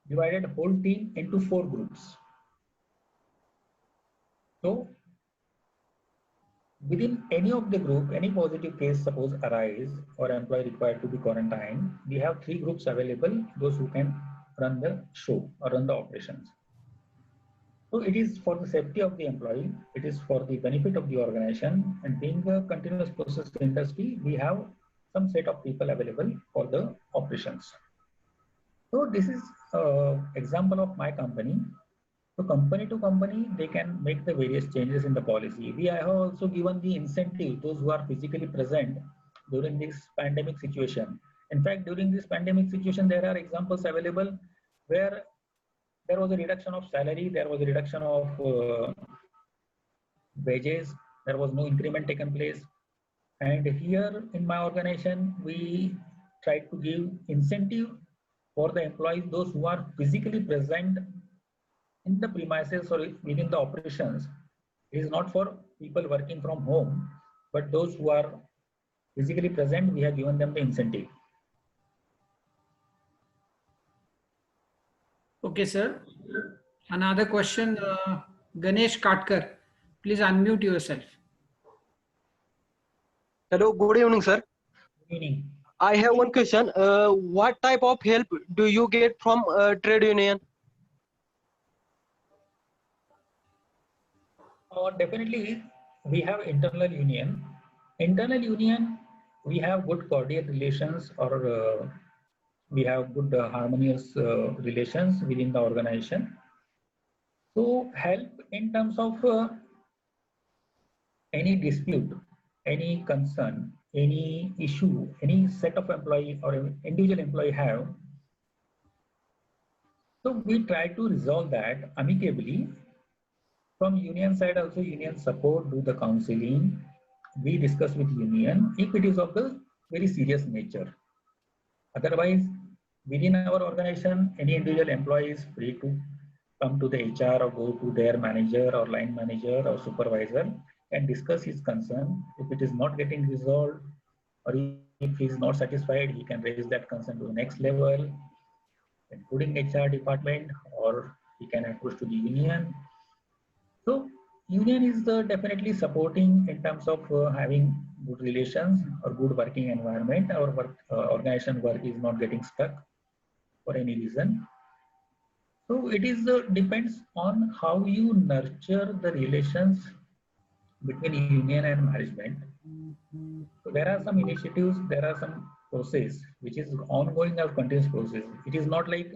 divided whole team into 4 groups. So within any of the group, any positive case suppose arise or employee required to be quarantined, we have 3 groups available, those who can run the show or run the operations. So it is for the safety of the employee, it is for the benefit of the organization, and being a continuous process industry, we have some set of people available for the operations. So this is example of my company. So company to company, they can make the various changes in the policy. We have also given the incentive, those who are physically present during this pandemic situation. In fact, during this pandemic situation, there are examples available where there was a reduction of salary, there was a reduction of wages, there was no increment taken place. And here in my organization, we tried to give incentive for the employees, those who are physically present in the premises or within the operations. It is not for people working from home, but those who are physically present, we have given them the incentive. Okay, sir. Another question, Ganesh Katkar. Please unmute yourself. Hello, good evening, sir. Good evening. I have one question. What type of help do you get from trade union? Definitely, we have internal union. Internal union, we have good cordial relations, or we have good harmonious relations within the organization. So help in terms of any dispute, any concern, any issue, any set of employee or individual employee have. So we try to resolve that amicably. From union side also, union support, do the counseling. We discuss with union if it is of the very serious nature. Otherwise, within our organization, any individual employee is free to come to the HR or go to their manager or line manager or supervisor and discuss his concern. If it is not getting resolved, or if he is not satisfied, he can raise that concern to the next level, including HR department, or he can approach to the union. So union is definitely supporting in terms of having good relations or good working environment. Our work, organization work is not getting stuck for any reason. So it is depends on how you nurture the relations between union and management. So there are some initiatives, there are some process which is ongoing or continuous process. It is not like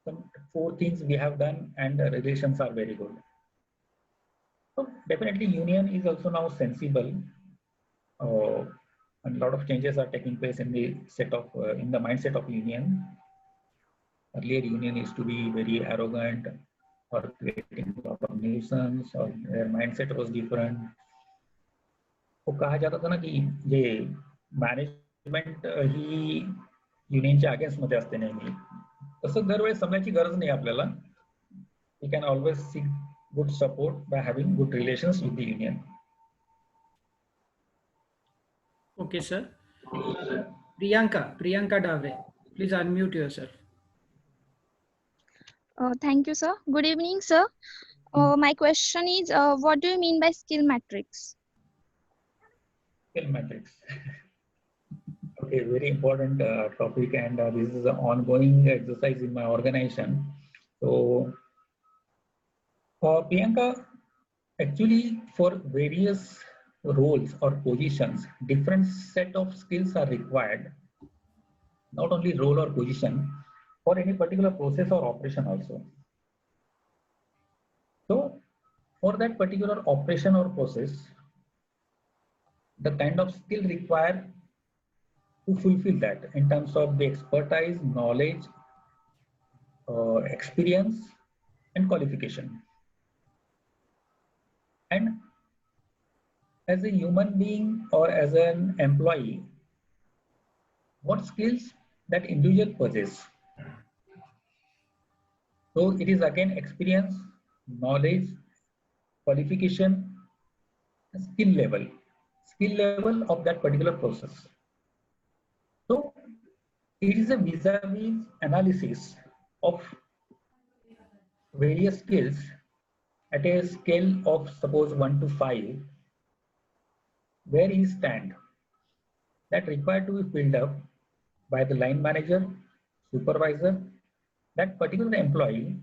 some 4 things we have done and the relations are very good. So definitely union is also now sensible, and a lot of changes are taking place in the in the mindset of union. Earlier union used to be very arrogant or creating a lot of nuisance, or their mindset was different. तो कहा जाता था ना की ये management ही युनियनच्या against मध्ये असते नेहमी. तसं दरवेळेस समजायची गरज नाही आपल्याला. We can always seek good support by having good relations with the union. Okay, sir. Priyanka Dave, please unmute yourself. Thank you, sir. Good evening, sir. My question is, what do you mean by skill matrix? Skill matrix. Okay, very important topic, and this is an ongoing exercise in my organization. So, Priyanka, actually for various roles or positions, different set of skills are required. Not only role or position, for any particular process or operation also. So, for that particular operation or process, the kind of skill required to fulfill that in terms of the expertise, knowledge, experience, and qualification. And as a human being or as an employee, what skills that individual possess. So it is again experience, knowledge, qualification, skill level of that particular process. So it is a vis-a-vis analysis of various skills at a scale of suppose 1 to 5, where he stand, that required to be filled up by the line manager, supervisor. That particular employee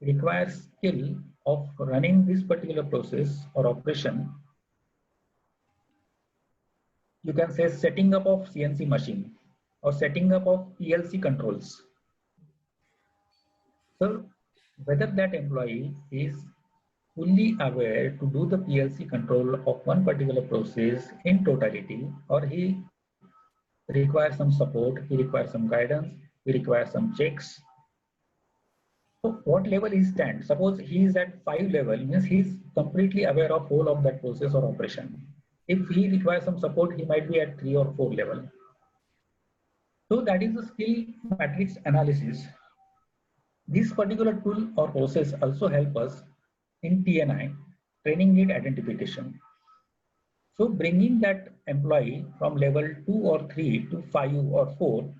requires skill of running this particular process or operation. You can say setting up of CNC machine or setting up of PLC controls. So whether that employee is fully aware to do the PLC control of one particular process in totality, or he requires some support, he requires some guidance, he requires some checks. So what level he stands? Suppose he is at 5 level, means he is completely aware of whole of that process or operation. If he requires some support, he might be at 3 or 4 level. So that is the skill matrix analysis. This particular tool or process also help us in TNI, training need identification. So bringing that employee from level 2 or 3 to 5 or 4.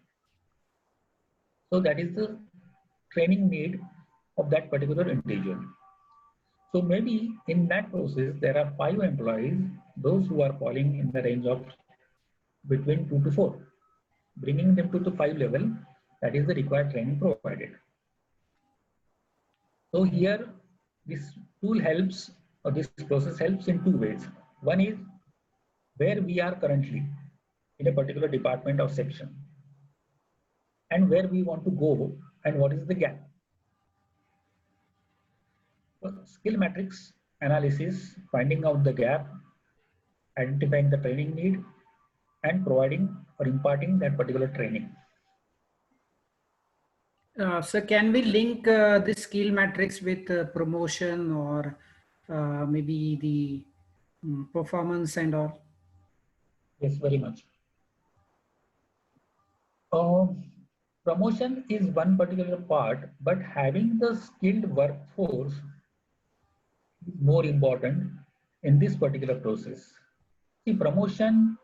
So that is the training need of that particular individual. So maybe in that process, there are 5 employees, those who are falling in the range of between 2 to 4. Bringing them to the 5 level, that is the required training provided. So here, this tool helps, or this process helps in 2 ways. One is where we are currently in a particular department or section, and where we want to go, and what is the gap. So skill matrix analysis, finding out the gap, identifying the training need, and providing or imparting that particular training. So can we link this skill matrix with promotion or maybe the performance and all? Yes, very much. Promotion is one particular part, but having the skilled workforce is more important in this particular process. See, promotion,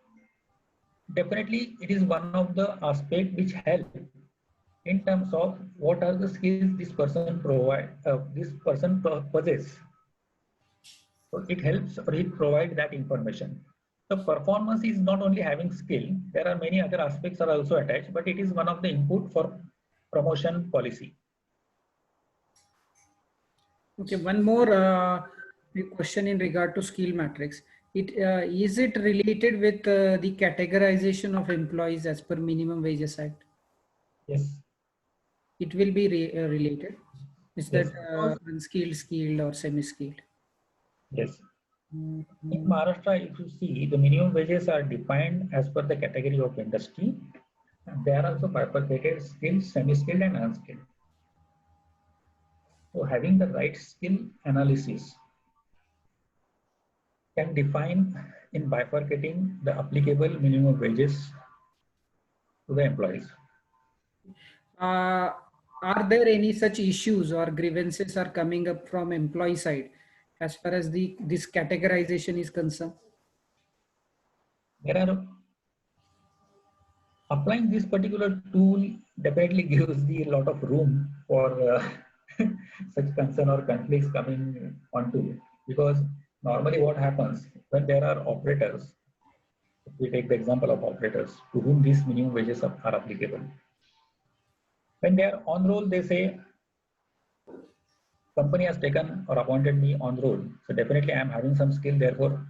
definitely it is one of the aspects which help in terms of what are the skills this person possess. So it helps or it provides that information. So performance is not only having skill, there are many other aspects are also attached, but it is one of the input for promotion policy. Okay, one more question in regard to skill matrix. Is it related with the categorization of employees as per Minimum Wages Act? Yes. It will be related. Is Yes. that unskilled, skilled, or semi-skilled? Yes. In Maharashtra, if you see, the minimum wages are defined as per the category of industry. And they are also bifurcated: skilled, semi-skilled, and unskilled. So having the right skill analysis can define in bifurcating the applicable minimum wages to the employees. Are there any such issues or grievances are coming up from employee side as far as this categorization is concerned? There are applying this particular tool definitely gives the lot of room for such concern or conflicts coming onto, because normally what happens when there are operators, if we take the example of operators to whom these minimum wages are applicable. When they are on roll, they say, company has taken or appointed me on roll. So definitely I am having some skill, therefore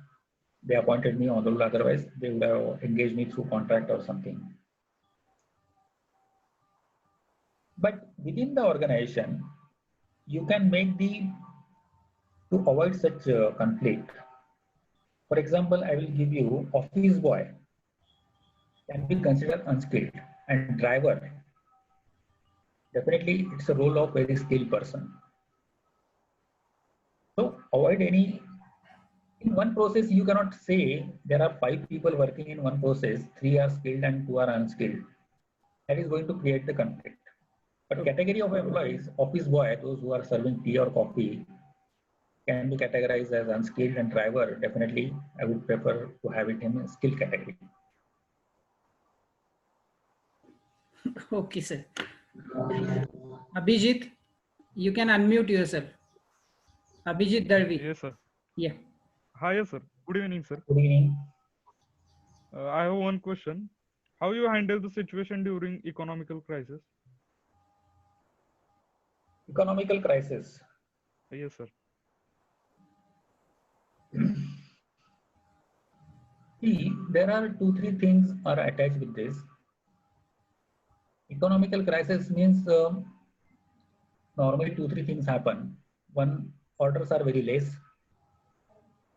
they appointed me on roll, otherwise they would have engaged me through contract or something. But within the organization, you can make to avoid such conflict. For example, I will give you office boy can be considered unskilled, and driver, definitely it's a role of very skilled person. So avoid any, in one process you cannot say there are 5 people working in one process, 3 are skilled and 2 are unskilled. That is going to create the conflict. But category of employees, office boy, those who are serving tea or coffee, can be categorized as unskilled, and driver, definitely I would prefer to have it in a skill category. Okay, sir. Abhijit, you can unmute yourself. Abhijit Darvi. Yes, sir. Yeah. Hi, yes, sir. Good evening, sir. Good evening. I have one question. How you handle the situation during economical crisis? Economical crisis. Yes, sir. See, there are 2-3 things are attached with this. Economical crisis means normally 2-3 things happen. One, orders are very less.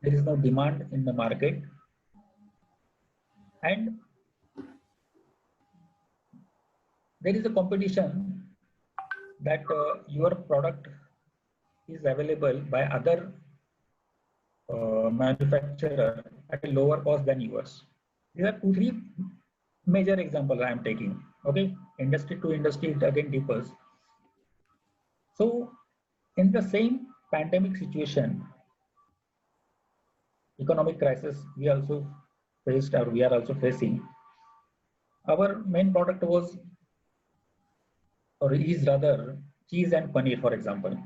There is no demand in the market, and there is a competition that your product is available by other manufacturer at a lower cost than yours. These are 2-3 major examples I am taking. Okay, industry to industry it again differs. So in the same pandemic situation, economic crisis we also faced, or we are also facing. Our main product was, or is rather, cheese and paneer, for example.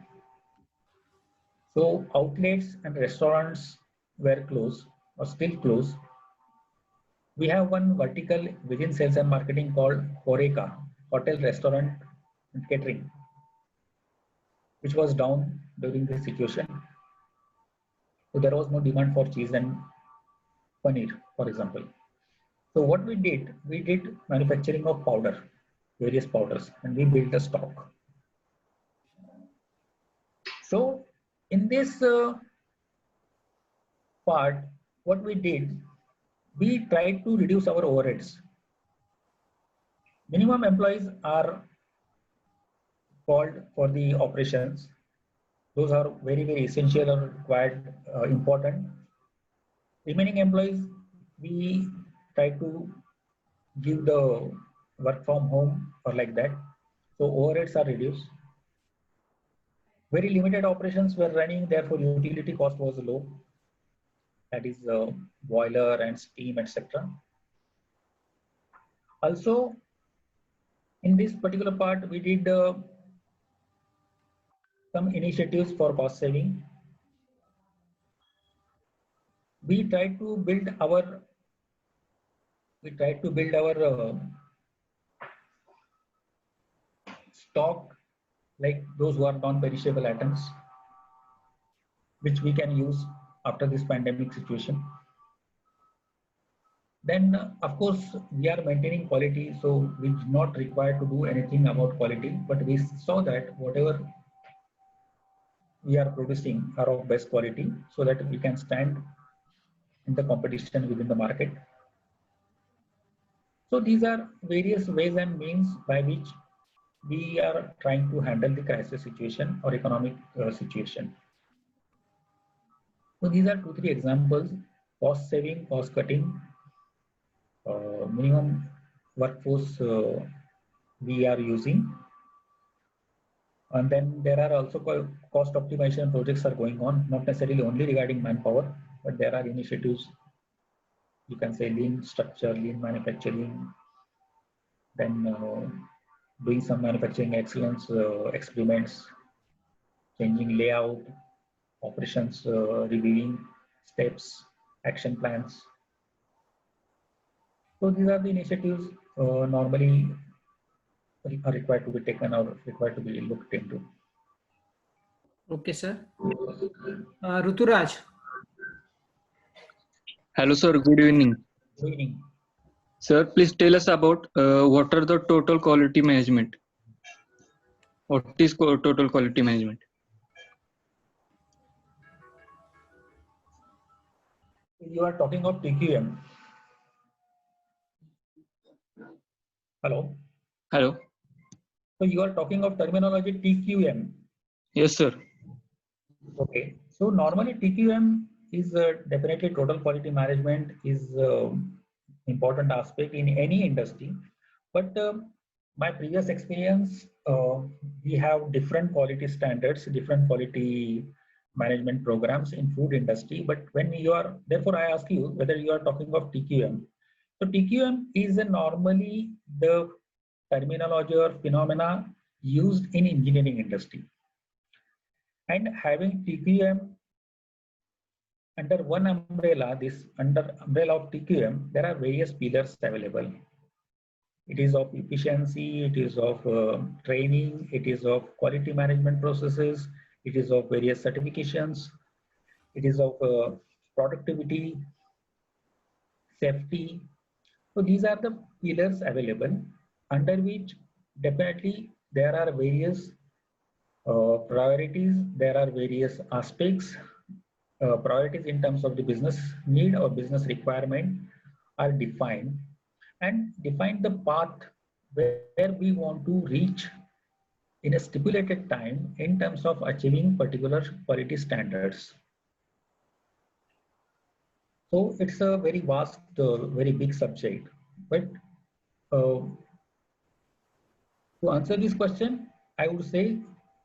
So outlets and restaurants were closed or still closed. We have one vertical within sales and marketing called Horeca, hotel, restaurant, and catering, which was down during this situation. So there was no demand for cheese and paneer, for example. So what we did manufacturing of powder, various powders, and we built a stock. So in this part, what we did, we tried to reduce our overheads. Minimum employees are called for the operations. Those are very, very essential or required, important. Remaining employees, we try to give the work from home or like that. So overheads are reduced. Very limited operations were running, therefore utility cost was low. That is boiler and steam, etc. Also, in this particular part, we did some initiatives for cost saving. We tried to build our stock, like those who are non-perishable items, which we can use after this pandemic situation. Then, of course, we are maintaining quality, so we did not require to do anything about quality, but we saw that whatever we are producing are of best quality, so that we can stand in the competition within the market. So these are various ways and means by which we are trying to handle the crisis situation or economic situation. So these are 2-3 examples: cost saving, cost cutting, minimum workforce we are using, and then there are also cost optimization projects are going on, not necessarily only regarding manpower, but there are initiatives, you can say lean structure, lean manufacturing, then doing some manufacturing excellence experiments, changing layout, operations, reviewing steps, action plans. So these are the initiatives normally are required to be taken or required to be looked into. Okay, sir. Ruturaj. Hello, sir. Good evening. Good evening. Sir, please tell us about what are the total quality management? What is total quality management? You are talking of TQM. Hello. Hello. So you are talking of terminology TQM. Yes, sir. Okay. So normally TQM is definitely total quality management is important aspect in any industry. But my previous experience, we have different quality standards, different quality management programs in food industry. But when you are, therefore I ask you whether you are talking of TQM. So TQM is normally the terminology or phenomena used in engineering industry. And having TQM under one umbrella, under umbrella of TQM, there are various pillars available. It is of efficiency, it is of training, it is of quality management processes, it is of various certifications, it is of productivity, safety. So these are the pillars available under which definitely there are various priorities, there are various aspects, priorities in terms of the business need or business requirement are defined and define the path where we want to reach in a stipulated time in terms of achieving particular quality standards. So it's a very vast, very big subject. But to answer this question, I would say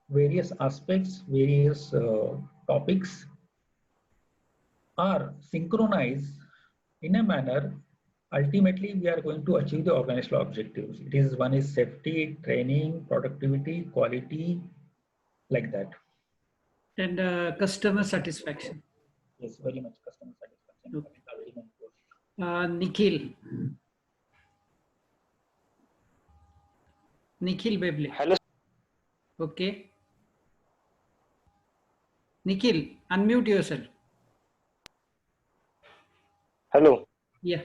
various aspects, various topics are synchronized in a manner. Ultimately, we are going to achieve the organizational objectives. It is one is safety, training, productivity, quality, like that. And customer satisfaction. Yes, very much customer satisfaction. Okay. Nikhil. Nikhil Beble. Hello. Okay. Nikhil, unmute yourself. Hello. Yeah.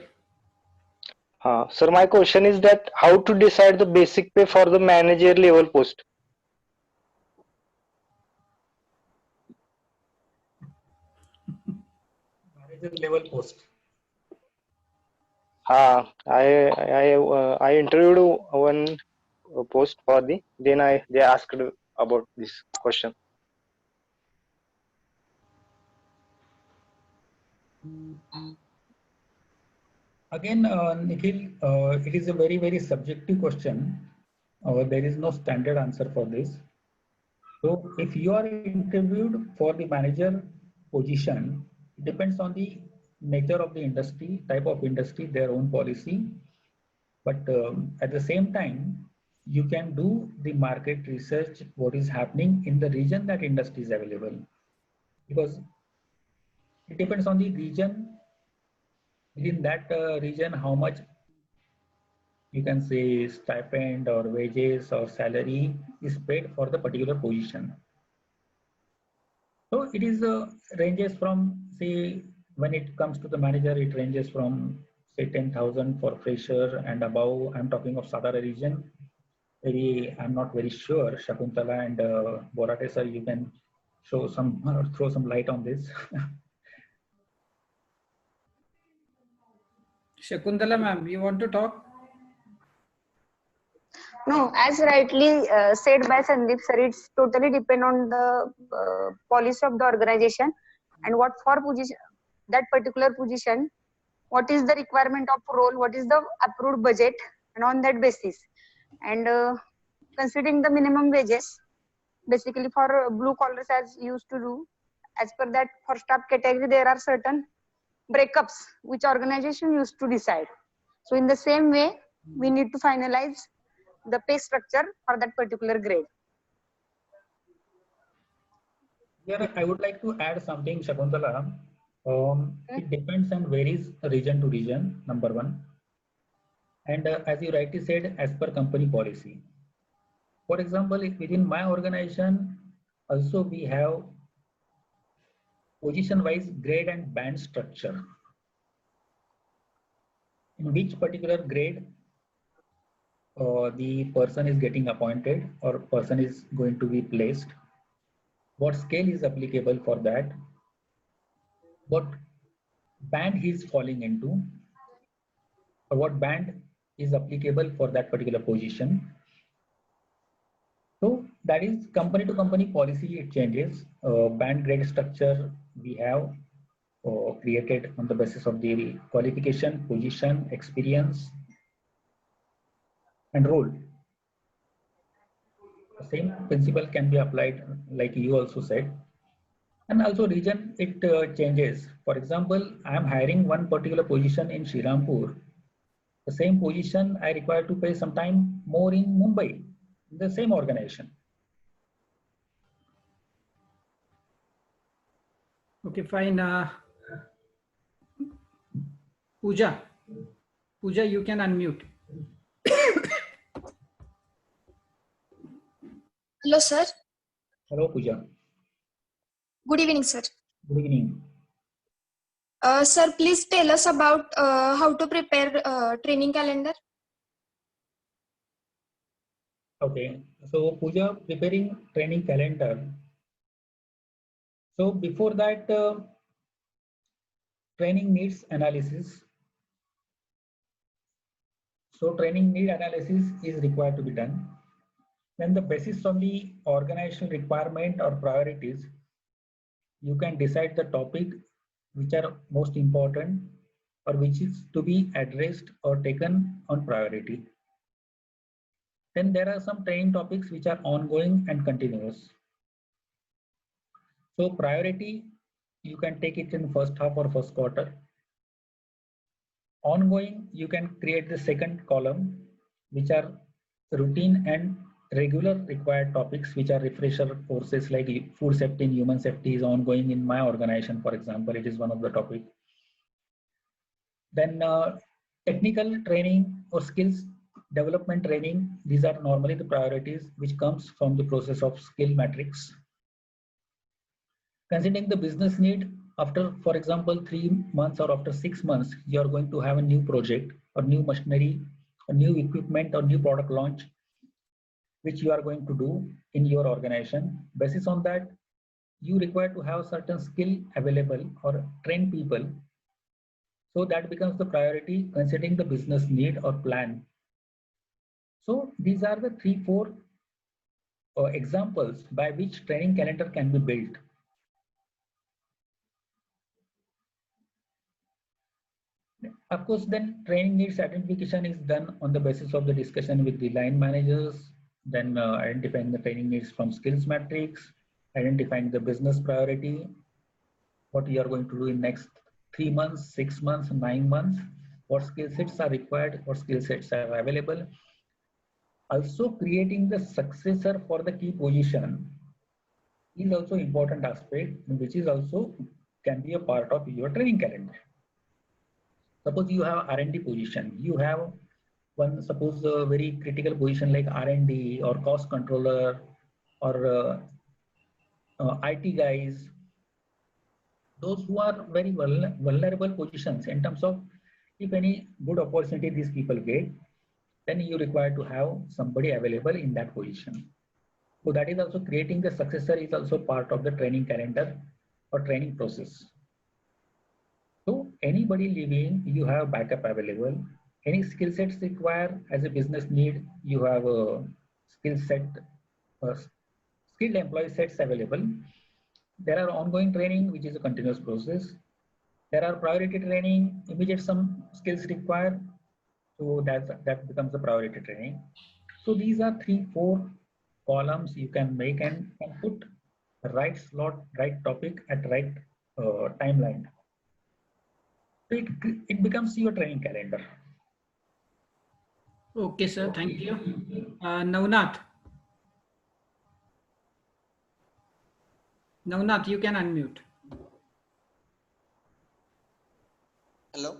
Sir, my question is that how to decide the basic pay for the manager level post? Manager level post. I interviewed one post for they asked about this question. Again, Nikhil, it is a very, very subjective question. There is no standard answer for this. So if you are interviewed for the manager position, it depends on the nature of the industry, type of industry, their own policy. But at the same time, you can do the market research, what is happening in the region that industry is available. Because it depends on the region. Within that region, how much you can say stipend or wages or salary is paid for the particular position. So it is ranges from, say, when it comes to the manager, it ranges from say 10,000 for fresher and above. I'm talking of Satara region. Maybe I'm not very sure. Shakuntala and Borate sir, you can show some throw some light on this. Shakuntala ma'am, you want to talk? No, as rightly said by Sandeep sir, it's totally depend on the policy of the organization and what for position, that particular position, what is the requirement of role, what is the approved budget, and on that basis. And considering the minimum wages, basically for blue collars as used to do, as per that for staff category, there are certain breakups which organization used to decide. So in the same way, we need to finalize the pay structure for that particular grade. Here, I would like to add something, Shakuntala. It depends and varies region to region, number one. And as you rightly said, as per company policy. For example, if within my organization, also we have position-wise grade and band structure. In which particular grade the person is getting appointed or person is going to be placed, what scale is applicable for that, what band he is falling into, or what band is applicable for that particular position. So that is company to company policy, it changes. Band grade structure we have created on the basis of the qualification, position, experience, and role. The same principle can be applied, like you also said. And also region, it changes. For example, I am hiring one particular position in Shriram. The same position I require to pay sometime more in Mumbai, in the same organization. Okay, fine. Pooja, you can unmute. Hello, sir. Hello, Pooja. Good evening, sir. Good evening. Sir, please tell us about how to prepare training calendar. Okay, so Pooja, preparing training calendar. So before that, training needs analysis. So training need analysis is required to be done. Then the basis on the organizational requirement or priorities, you can decide the topic which are most important or which is to be addressed or taken on priority. Then there are some training topics which are ongoing and continuous. So priority, you can take it in first half or first quarter. Ongoing, you can create the second column, which are routine and regular required topics, which are refresher courses like food safety and human safety is ongoing in my organization, for example, it is one of the topic. Then technical training or skills development training, these are normally the priorities which comes from the process of skill matrix. Considering the business need, after, for example, 3 months or after 6 months, you are going to have a new project or new machinery, a new equipment or new product launch, which you are going to do in your organization. Basis on that, you require to have certain skill available or train people. So that becomes the priority considering the business need or plan. So these are the 3-4 examples by which training calendar can be built. Of course, then training needs identification is done on the basis of the discussion with the line managers, then identifying the training needs from skills matrix, identifying the business priority, what you are going to do in next 3 months, 6 months, 9 months, what skill sets are required, what skill sets are available. Also creating the successor for the key position is also important aspect, which is also can be a part of your training calendar. Suppose you have R&D position, you have one, suppose a very critical position like R&D or cost controller or IT guys, those who are very vulnerable positions in terms of if any good opportunity these people get, then you require to have somebody available in that position. So that is also creating the successor is also part of the training calendar or training process. So anybody leaving, you have backup available. Any skill sets required as a business need, you have a skill set, skilled employee sets available. There are ongoing training, which is a continuous process. There are priority training, immediate some skills required. So that becomes the priority training. So these are 3-4 columns you can make and put the right slot, right topic at right timeline. So it becomes your training calendar. Okay, sir. Thank you. Navnath. Navnath, you can unmute. Hello.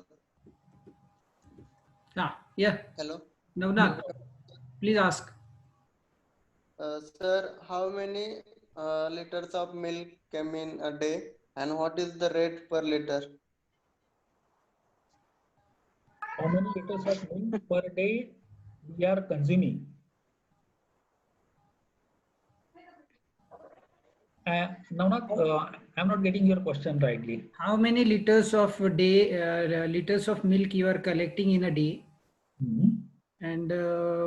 Yeah. Hello. Navnath, please ask. Sir, how many liters of milk come in a day, and what is the rate per liter? How many liters of milk per day we are consuming? Navnath, I'm not getting your question rightly. How many liters of liters of milk you are collecting in a day? And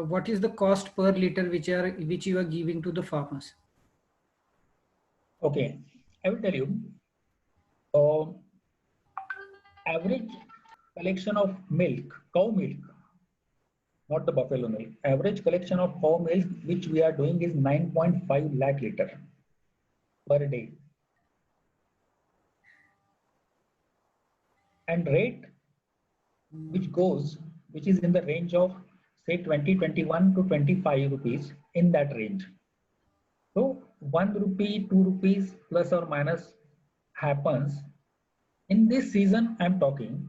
what is the cost per liter which you are giving to the farmers? Okay, I will tell you. Average collection of milk, cow milk, not the buffalo milk. Average collection of cow milk which we are doing is 9.5 lakh liter per day. And rate which is in the range of say 21 to 25 rupees, in that range. So 1 rupee, 2 rupees plus or minus happens. In this season I'm talking,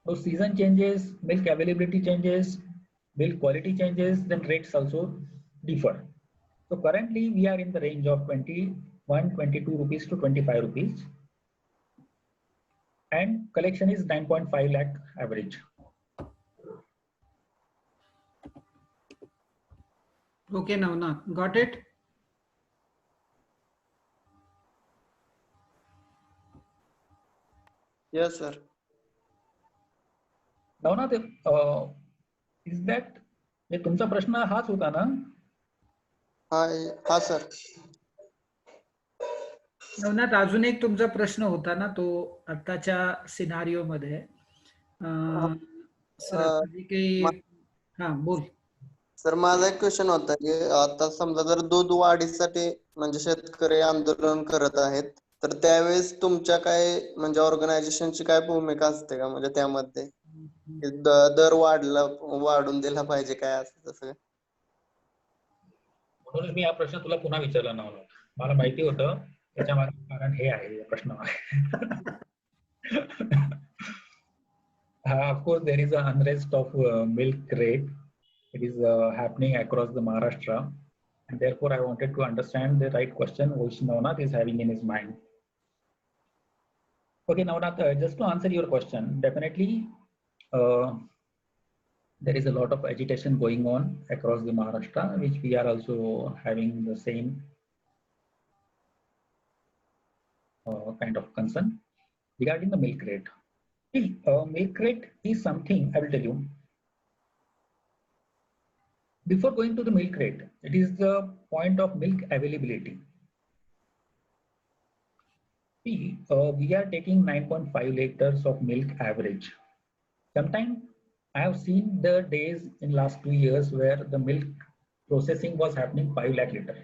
so season changes, milk availability changes, milk quality changes, then rates also differ. So currently we are in the range of 21, 22 rupees to 25 rupees. And collection is 9.5 lakh average. Okay, Navnath, got it? Yes, sir. Navnath, is that तुमचा प्रश्न हाच होता ना? हा sir. Navnath, अजून एक तुमचा प्रश्न होता ना, तो आताच्या सिनारिओ मध्ये हा बोल. सर, माझा एक क्वेश्चन होता की आता समजा जर दूध वाढीसाठी म्हणजे शेतकरी आंदोलन करत आहेत, तर त्यावेळेस तुमच्या काय म्हणजे ऑर्गनायझेशनची काय भूमिका असते का, म्हणजे त्यामध्ये दर वाढून दिला पाहिजे काय असं तसं? म्हणून मी हा प्रश्न तुला पुन्हा विचारला नव्हता. मला माहिती होतं त्याच्या मागे कारण हे आहे प्रश्न. Of course, there is an unrest of milk rate. It is happening across the Maharashtra, and therefore I wanted to understand the right question which Navnath is having in his mind. Okay, Navnath, just to answer your question, definitely there is a lot of agitation going on across the Maharashtra, which we are also having the same kind of concern regarding the milk rate. See, milk rate is something, I will tell you. Before going to the milk rate, it is the point of milk availability. See, we are taking 9.5 liters of milk average. Sometimes I have seen the days in last 2 years where the milk processing was happening 5 lakh liter.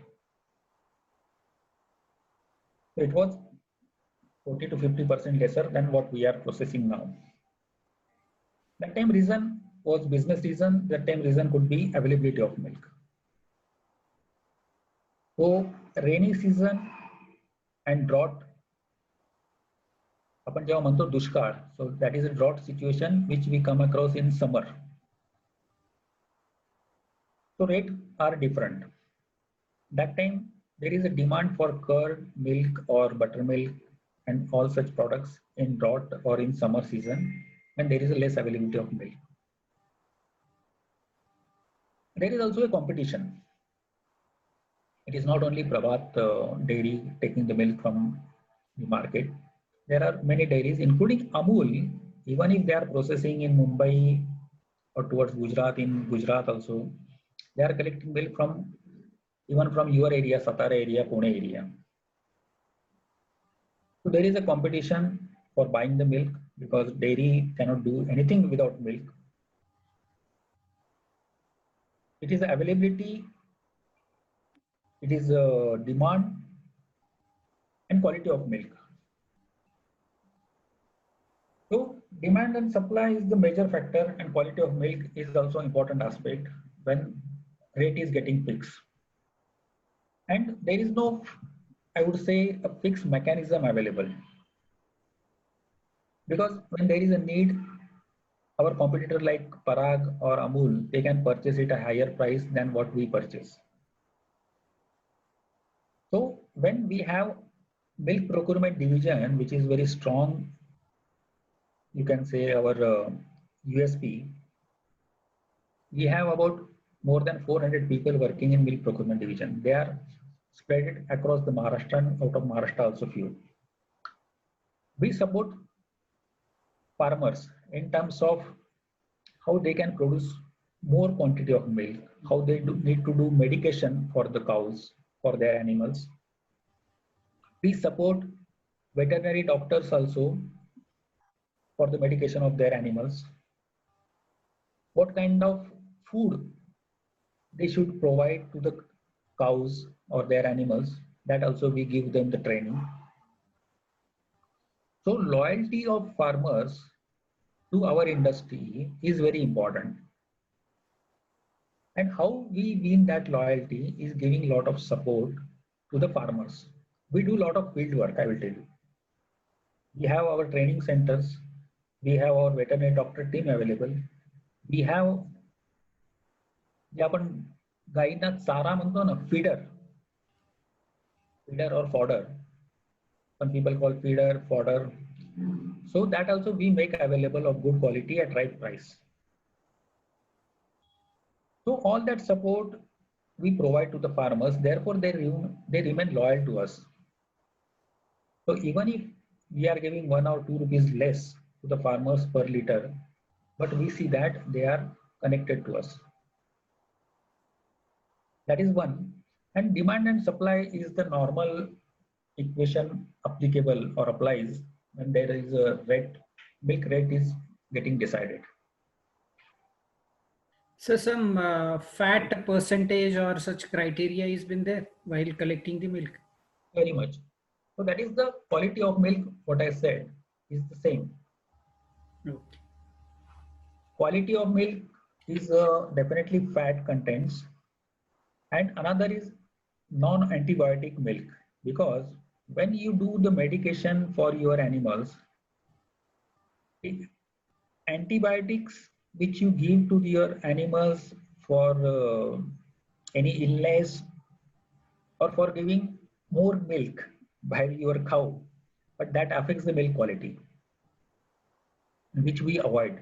So it was 40 to 50% lesser than what we are processing now. That time reason was business reason. That time reason could be availability of milk. So rainy season and drought, आपण जेव्हा म्हणतो दुष्काळ, so that is a drought situation which we come across in summer. So rates are different. That time there is a demand for curd, milk or buttermilk and all such products in drought or in summer season, and there is a less availability of milk. There is also a competition. It is not only Prabhat dairy taking the milk from the market. There are many dairies, including Amul, even if they are processing in Mumbai or towards Gujarat, in Gujarat also, they are collecting milk from even from your area, Satara area, Pune area. So there is a competition for buying the milk because dairy cannot do anything without milk. It is availability, it is demand and quality of milk. So demand and supply is the major factor, and quality of milk is also important aspect when rate is getting fixed. And there is no, I would say, a fixed mechanism available. Because when there is a need, our competitor like Parag or Amul, they can purchase it at a higher price than what we purchase. So when we have milk procurement division, which is very strong, you can say our USP, we have about more than 400 people working in milk procurement division. They are spread across the Maharashtra and out of Maharashtra also few. We support farmers in terms of how they can produce more quantity of milk, how they need to do medication for the cows, for their animals. We support veterinary doctors also for the medication of their animals. What kind of food they should provide to the cows or their animals, that also we give them the training. So loyalty of farmers to our industry is very important. And how we win that loyalty is giving a lot of support to the farmers. We do a lot of field work, I will tell you. We have our training centers. We have our veterinary doctor team available. We have जे आपण गायींना चारा म्हणतो ना, feeder or fodder. Some people call feeder, fodder. So that also we make available of good quality at right price. So all that support we provide to the farmers, therefore they remain loyal to us. So even if we are giving 1 or 2 rupees less to the farmers per liter, but we see that they are connected to us. That is one. And demand and supply is the normal equation applicable or applies when there is a milk rate is getting decided. So some fat percentage or such criteria has been there while collecting the milk? Very much. So that is the quality of milk, what I said is the same. Okay. Quality of milk is definitely fat contents. And another is non-antibiotic milk, because when you do the medication for your animals, antibiotics which you give to your animals for any illness or for giving more milk by your cow, but that affects the milk quality, which we avoid.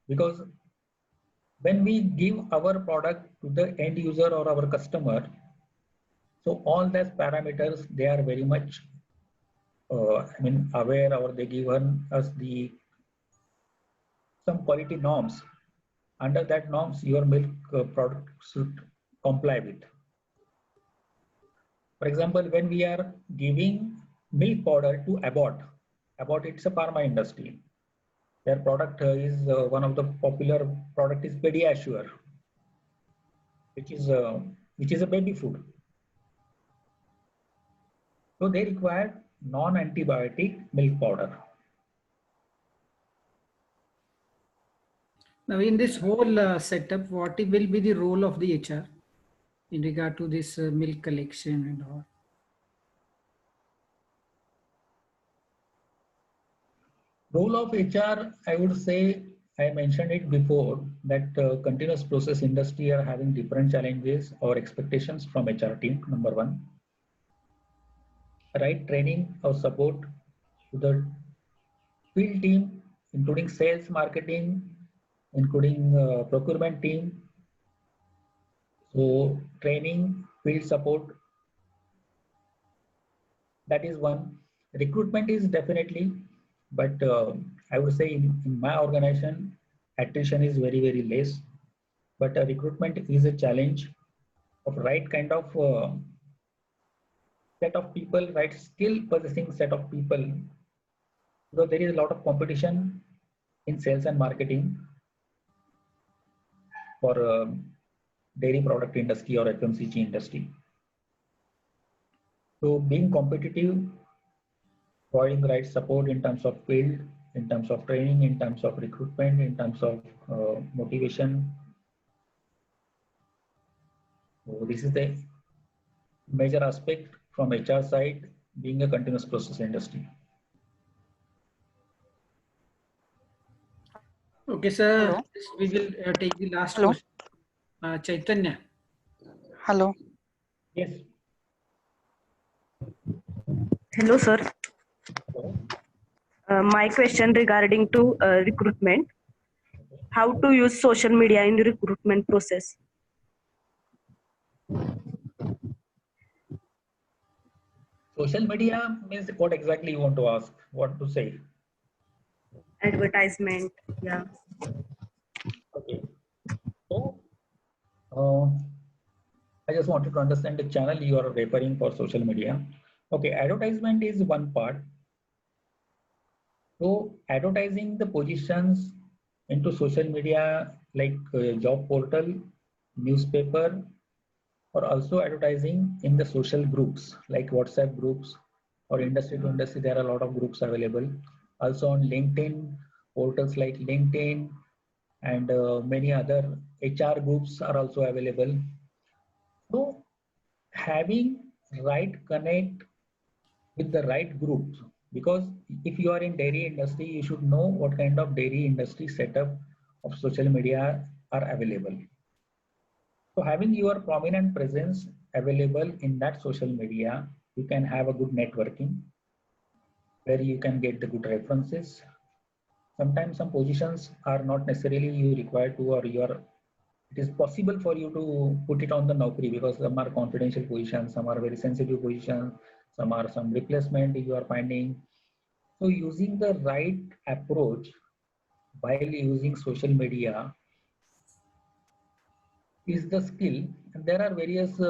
Because when we give our product to the end user or our customer, so all those parameters, they are very much aware, or they given us some quality norms. Under that norms, your milk product should comply with. For example, when we are giving milk powder to Abbott, it's a pharma industry. Their product is one of the popular product is Pediasure, which is a baby food. So they require non-antibiotic milk powder. Now in this whole setup, what will be the role of the HR in regard to this milk collection and all? Role of HR, I would say, I mentioned it before, that continuous process industry are having different challenges or expectations from HR team, number one. Right training or support to the field team, including sales, marketing, including procurement team. So training, field support, that is one. Recruitment is definitely, but I would say in my organization, attrition is very, very less. But recruitment is a challenge of right kind of set of people, right skill possessing set of people, because there is a lot of competition in sales and marketing for dairy product industry or FMCG industry. So being competitive, providing right support in terms of field, in terms of training, in terms of recruitment, in terms of motivation. So this is the major aspect from HR side, being a continuous process industry. Okay, sir. Hello. We will take the last Hello. question. Chaitanya. Hello. Yes. Hello, sir. My question regarding to recruitment. How to use social media in the recruitment process? Social media means what exactly you want to ask? What to say? Advertisement, yeah. Okay. So just wanted to understand the channel you are referring for social media. Okay, advertisement is one part. So advertising the positions into social media like job portal, newspaper, or also advertising in the social groups like WhatsApp groups or industry to industry. There are a lot of groups available. Also on LinkedIn, portals like LinkedIn and many other HR groups are also available. So having right connect with the right groups, because if you are in dairy industry, you should know what kind of dairy industry setup of social media are available. So having your prominent presence available in that social media, you can have a good networking where you can get the good references. Sometimes some positions are not necessarily you required to, or it is possible for you to put it on the Naukri because some are confidential positions, some are very sensitive positions, some are some replacement you are finding. So using the right approach while using social media is the skill. And there are various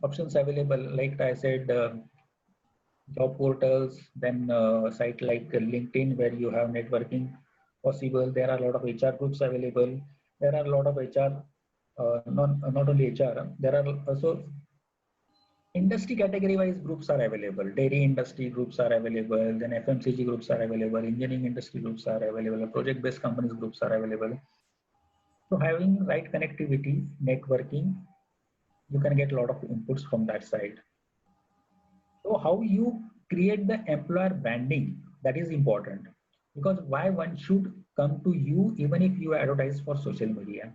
options available. Like I said, job portals, then site like LinkedIn where you have networking possible. There are a lot of HR groups available. There are a lot of HR, not only HR, there are also industry category wise groups are available. Dairy industry groups are available, then FMCG groups are available, engineering industry groups are available, project based companies groups are available. So having right connectivity, networking, you can get a lot of inputs from that side. So how you create the employer branding, that is important, because why one should come to you even if you advertise for social media.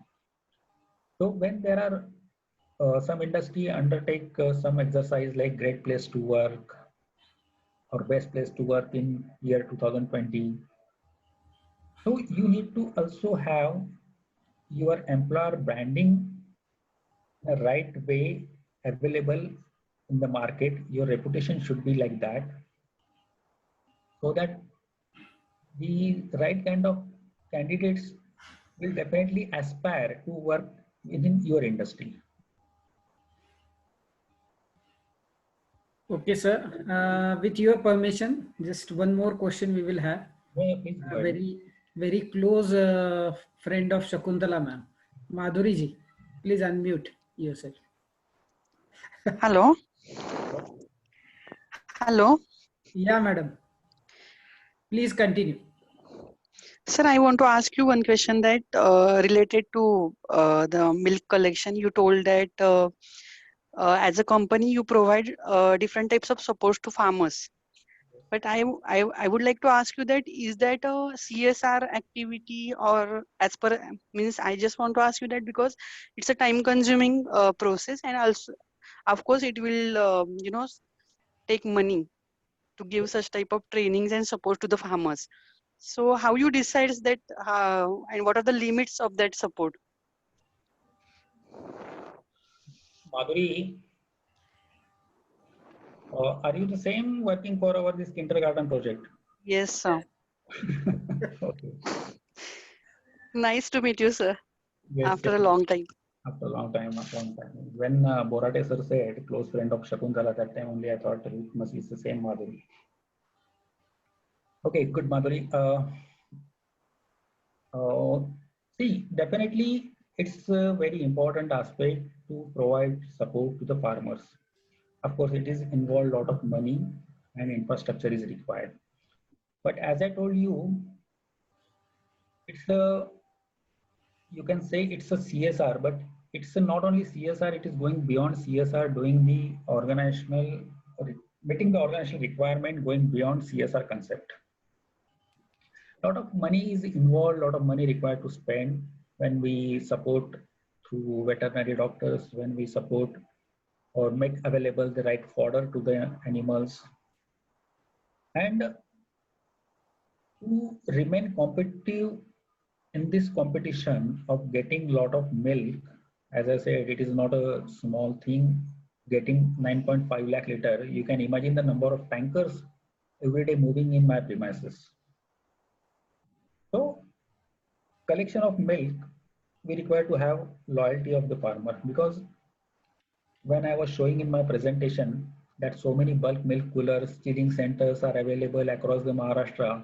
So when there are some industry undertake some exercise like great place to work or best place to work in year 2020. So you need to also have your employer branding the right way available in the market. Your reputation should be like that, so that the right kind of candidates will definitely aspire to work within your industry. Okay, sir. With your permission, just one more question we will have. Yeah, please go ahead. Very close friend of Shakuntala ma'am, Madhuri ji. Please unmute yourself. Hello. Hello. Yeah, madam. Please continue. Sir, I want to ask you one question that related to the milk collection. You told that as a company you provide different types of support to farmers. But I would like to ask you that is that a CSR activity, or as per means I just want to ask you that because it's a time consuming process, and also of course it will take money to give such type of trainings and support to the farmers. So how you decide that and what are the limits of that support? Madhuri, are you the same working for our this kindergarten project? Yes, sir. Okay. Nice to meet you, sir. Yes, After a long time. After a long time. When Borate sir said close friend of Shakuntala, that time only I thought it must be the same Madhuri. Okay, good Madhuri. See, definitely it's a very important aspect to provide support to the farmers. Of course, it is involved a lot of money and infrastructure is required. But as I told you, it's a, you can say it's a CSR, but it's not only CSR, it is going beyond CSR, doing the organizational, meeting the organizational requirement, going beyond CSR concept. A lot of money is involved, a lot of money required to spend when we support through veterinary doctors, when we support or make available the right fodder to the animals. And to remain competitive in this competition of getting a lot of milk, as I said, it is not a small thing, getting 9.5 lakh liter. You can imagine the number of tankers every day moving in my premises. So collection of milk, we require to have loyalty of the farmer, because when I was showing in my presentation that so many bulk milk coolers, chilling centers are available across the Maharashtra.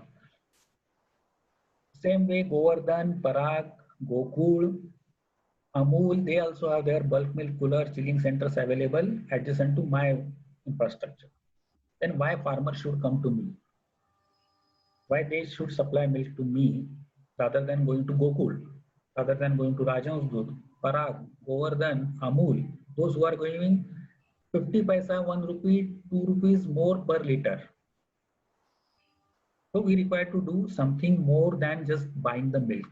Same way, Govardhan, Parag, Gokul, Amul, they also have their bulk milk cooler chilling centers available adjacent to my infrastructure. Then why farmers should come to me? Why they should supply milk to me rather than going to Gokul, rather than going to Rajans Dudh, Parag, Govardhan, Amul, those who are going 50 paisa, 1 rupee, 2 rupees more per liter. So we require to do something more than just buying the milk.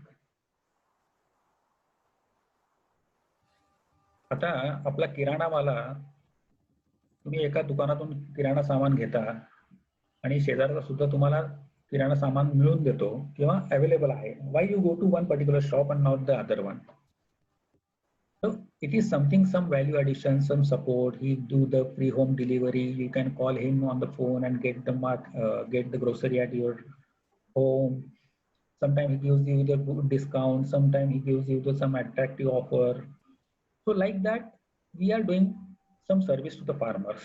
आता आपला किराणावाला, तुम्ही एका दुकानातून किराणा सामान घेता आणि शेजारचा सुद्धा तुम्हाला किराणा सामान मिळून देतो किंवा अवेलेबल आहे. Why you go to one particular shop and not the other one? So it is something, some value addition, some support. He do the free home delivery. You can call him on the phone and get the grocery at your home. Sometimes he gives you the good discount. Sometimes he gives you some attractive offer. So like that, we are doing some service to the farmers.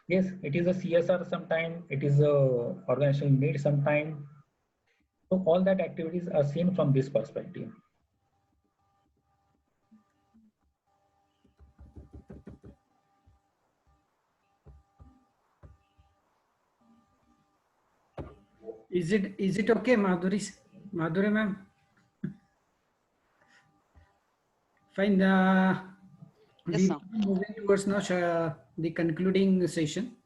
Yes, it is a CSR sometime. It is a organizational need sometime. So all that activities are seen from this perspective. Is it okay, Madhuri ma'am? Fine. Yes, We sir. will be moving towards now the concluding session.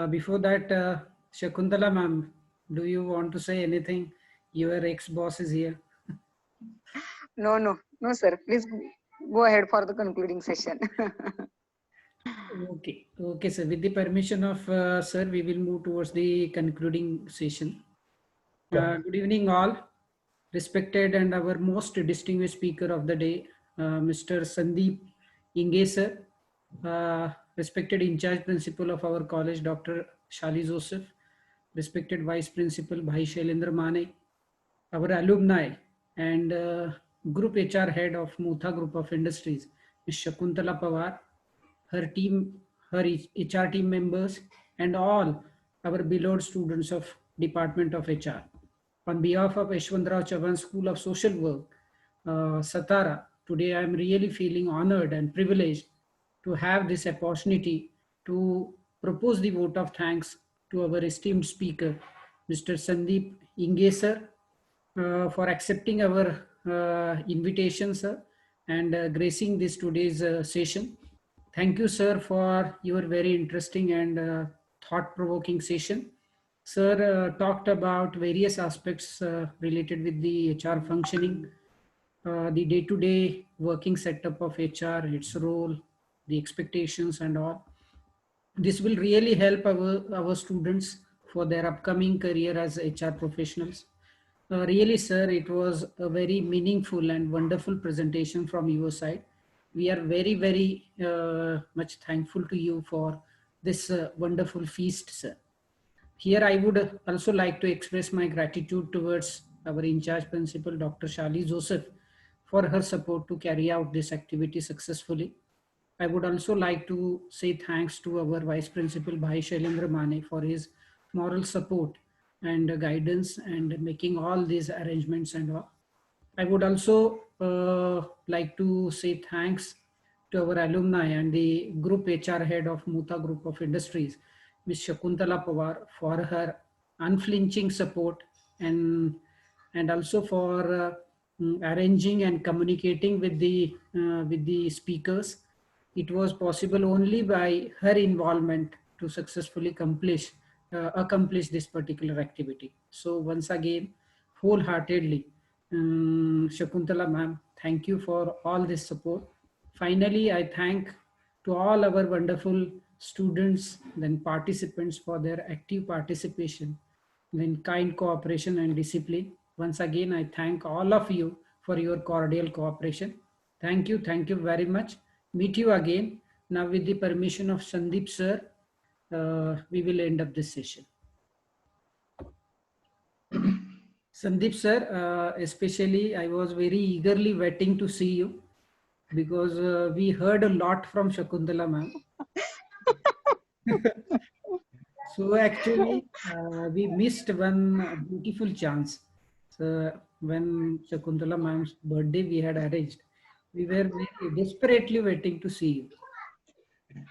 Before that, Shakuntala ma'am, do you want to say anything? Your ex-boss is here. No, sir. Please go ahead for the concluding session. Okay, sir. With the permission of sir, we will move towards the concluding session. Good evening, all. Respected and our most distinguished speaker of the day, Mr. Sandeep Inge sir. Respected in charge principal of our college, Dr. Shali Joseph. Respected vice principal, Bhai Shailendra Mane. Our alumni and group HR head of Mutha Group of Industries, Ms. Shakuntala Pawar, her team, her HR team members, and all our beloved students of Department of HR. On behalf of Yashwantrao Chavan School of Social Work, Satara, today I am really feeling honored and privileged to have this opportunity to propose the vote of thanks to our esteemed speaker, Mr. Sandeep Inge sir, for accepting our invitation, sir, and gracing this today's session. Thank you, sir, for your very interesting and thought-provoking session. Sir talked about various aspects related with the HR functioning, the day-to-day working setup of HR, its role, the expectations and all. This will really help our students for their upcoming career as HR professionals. Really, sir, it was a very meaningful and wonderful presentation from your side. We are very, very much thankful to you for this wonderful feast, sir. Here, I would also like to express my gratitude towards our in-charge principal, Dr. Shali Joseph, for her support to carry out this activity successfully. I would also like to say thanks to our vice principal, Bhai Shailendra Mane, for his moral support and guidance and making all these arrangements and all. I would also like to say thanks to our alumni and the group HR head of Mutha Group of Industries, Ms. Shakuntala Pawar, for her unflinching support and also for arranging and communicating with the speakers. It was possible only by her involvement to successfully accomplish this particular activity. So once again, wholeheartedly, Shakuntala ma'am, thank you for all this support. Finally, I thank to all our wonderful students, then participants for their active participation, then kind cooperation and discipline. Once again, I thank all of you for your cordial cooperation. Thank you very much. Meet you again. Now with the permission of Sandeep sir, we will end up this session. Sandeep sir, especially I was very eagerly waiting to see you. because we heard a lot from Shakuntala ma'am. So actually, we missed one beautiful chance. So when Shakuntala ma'am's birthday we had arranged, we were very desperately waiting to see you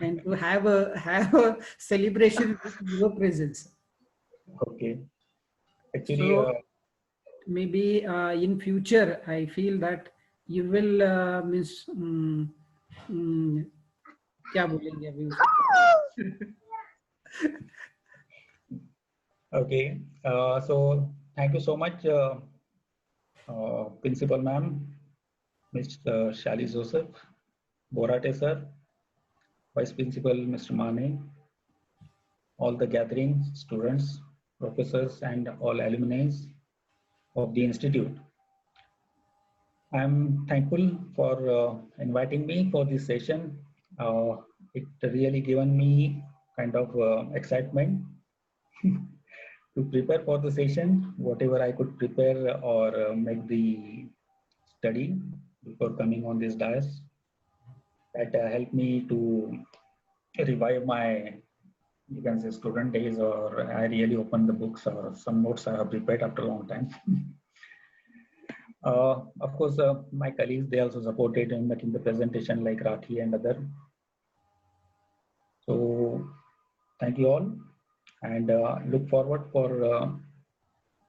and to have a celebration with your presence. Okay. Actually, So maybe in future, I feel that you will क्या बोलेंगे अभी उसको? okay. So thank you so much, Principal Ma'am, Mr. Shali Joseph, Borate Sir, Vice Principal Mr. Mane, all the gathering students, professors, and all alumni of the institute. I'm thankful for inviting me for this session. It really given me kind of excitement to prepare for the session, whatever I could prepare or make the study before coming on this dais. That helped me to revive my, you can say, student days, or I really opened the books or some notes I have prepared after a long time. Of course, my colleagues, they also supported in making the presentation, like Rakhi and other. So thank you all, and look forward for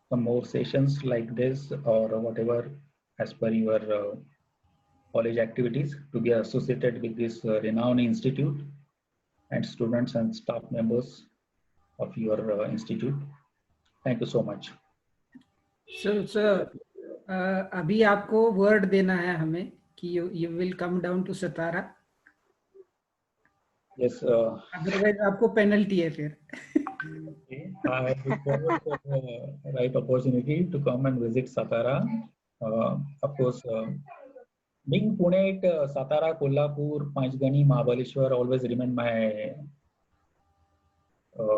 some more sessions like this or whatever as per your college activities to be associated with this renowned institute and students and staff members of your institute. Thank you so much. So अभी आपको word देना है हमें कि you will come down to Satara. Yes. Otherwise आपको penalty है फिर. I look forward for the right opportunity to come and visit Satara. Of course, being Pune, Satara, Kolhapur, Panchgani, Mahabaleshwar always remain my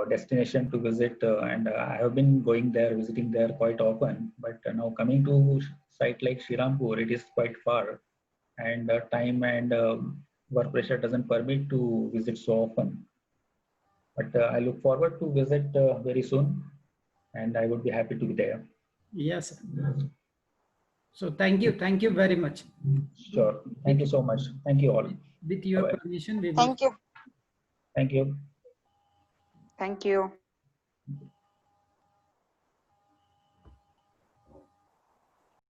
destination to visit, and I have been going there, visiting there quite often. But now coming to site like Shrirampoor, it is quite far, and time and work pressure doesn't permit to visit so often. But I look forward to visit very soon, and I would be happy to be there. Yes. So thank you very much. Sure. Thank you so much. Thank you all. With your Bye-bye. permission, we will. Thank you. Thank you. Thank you.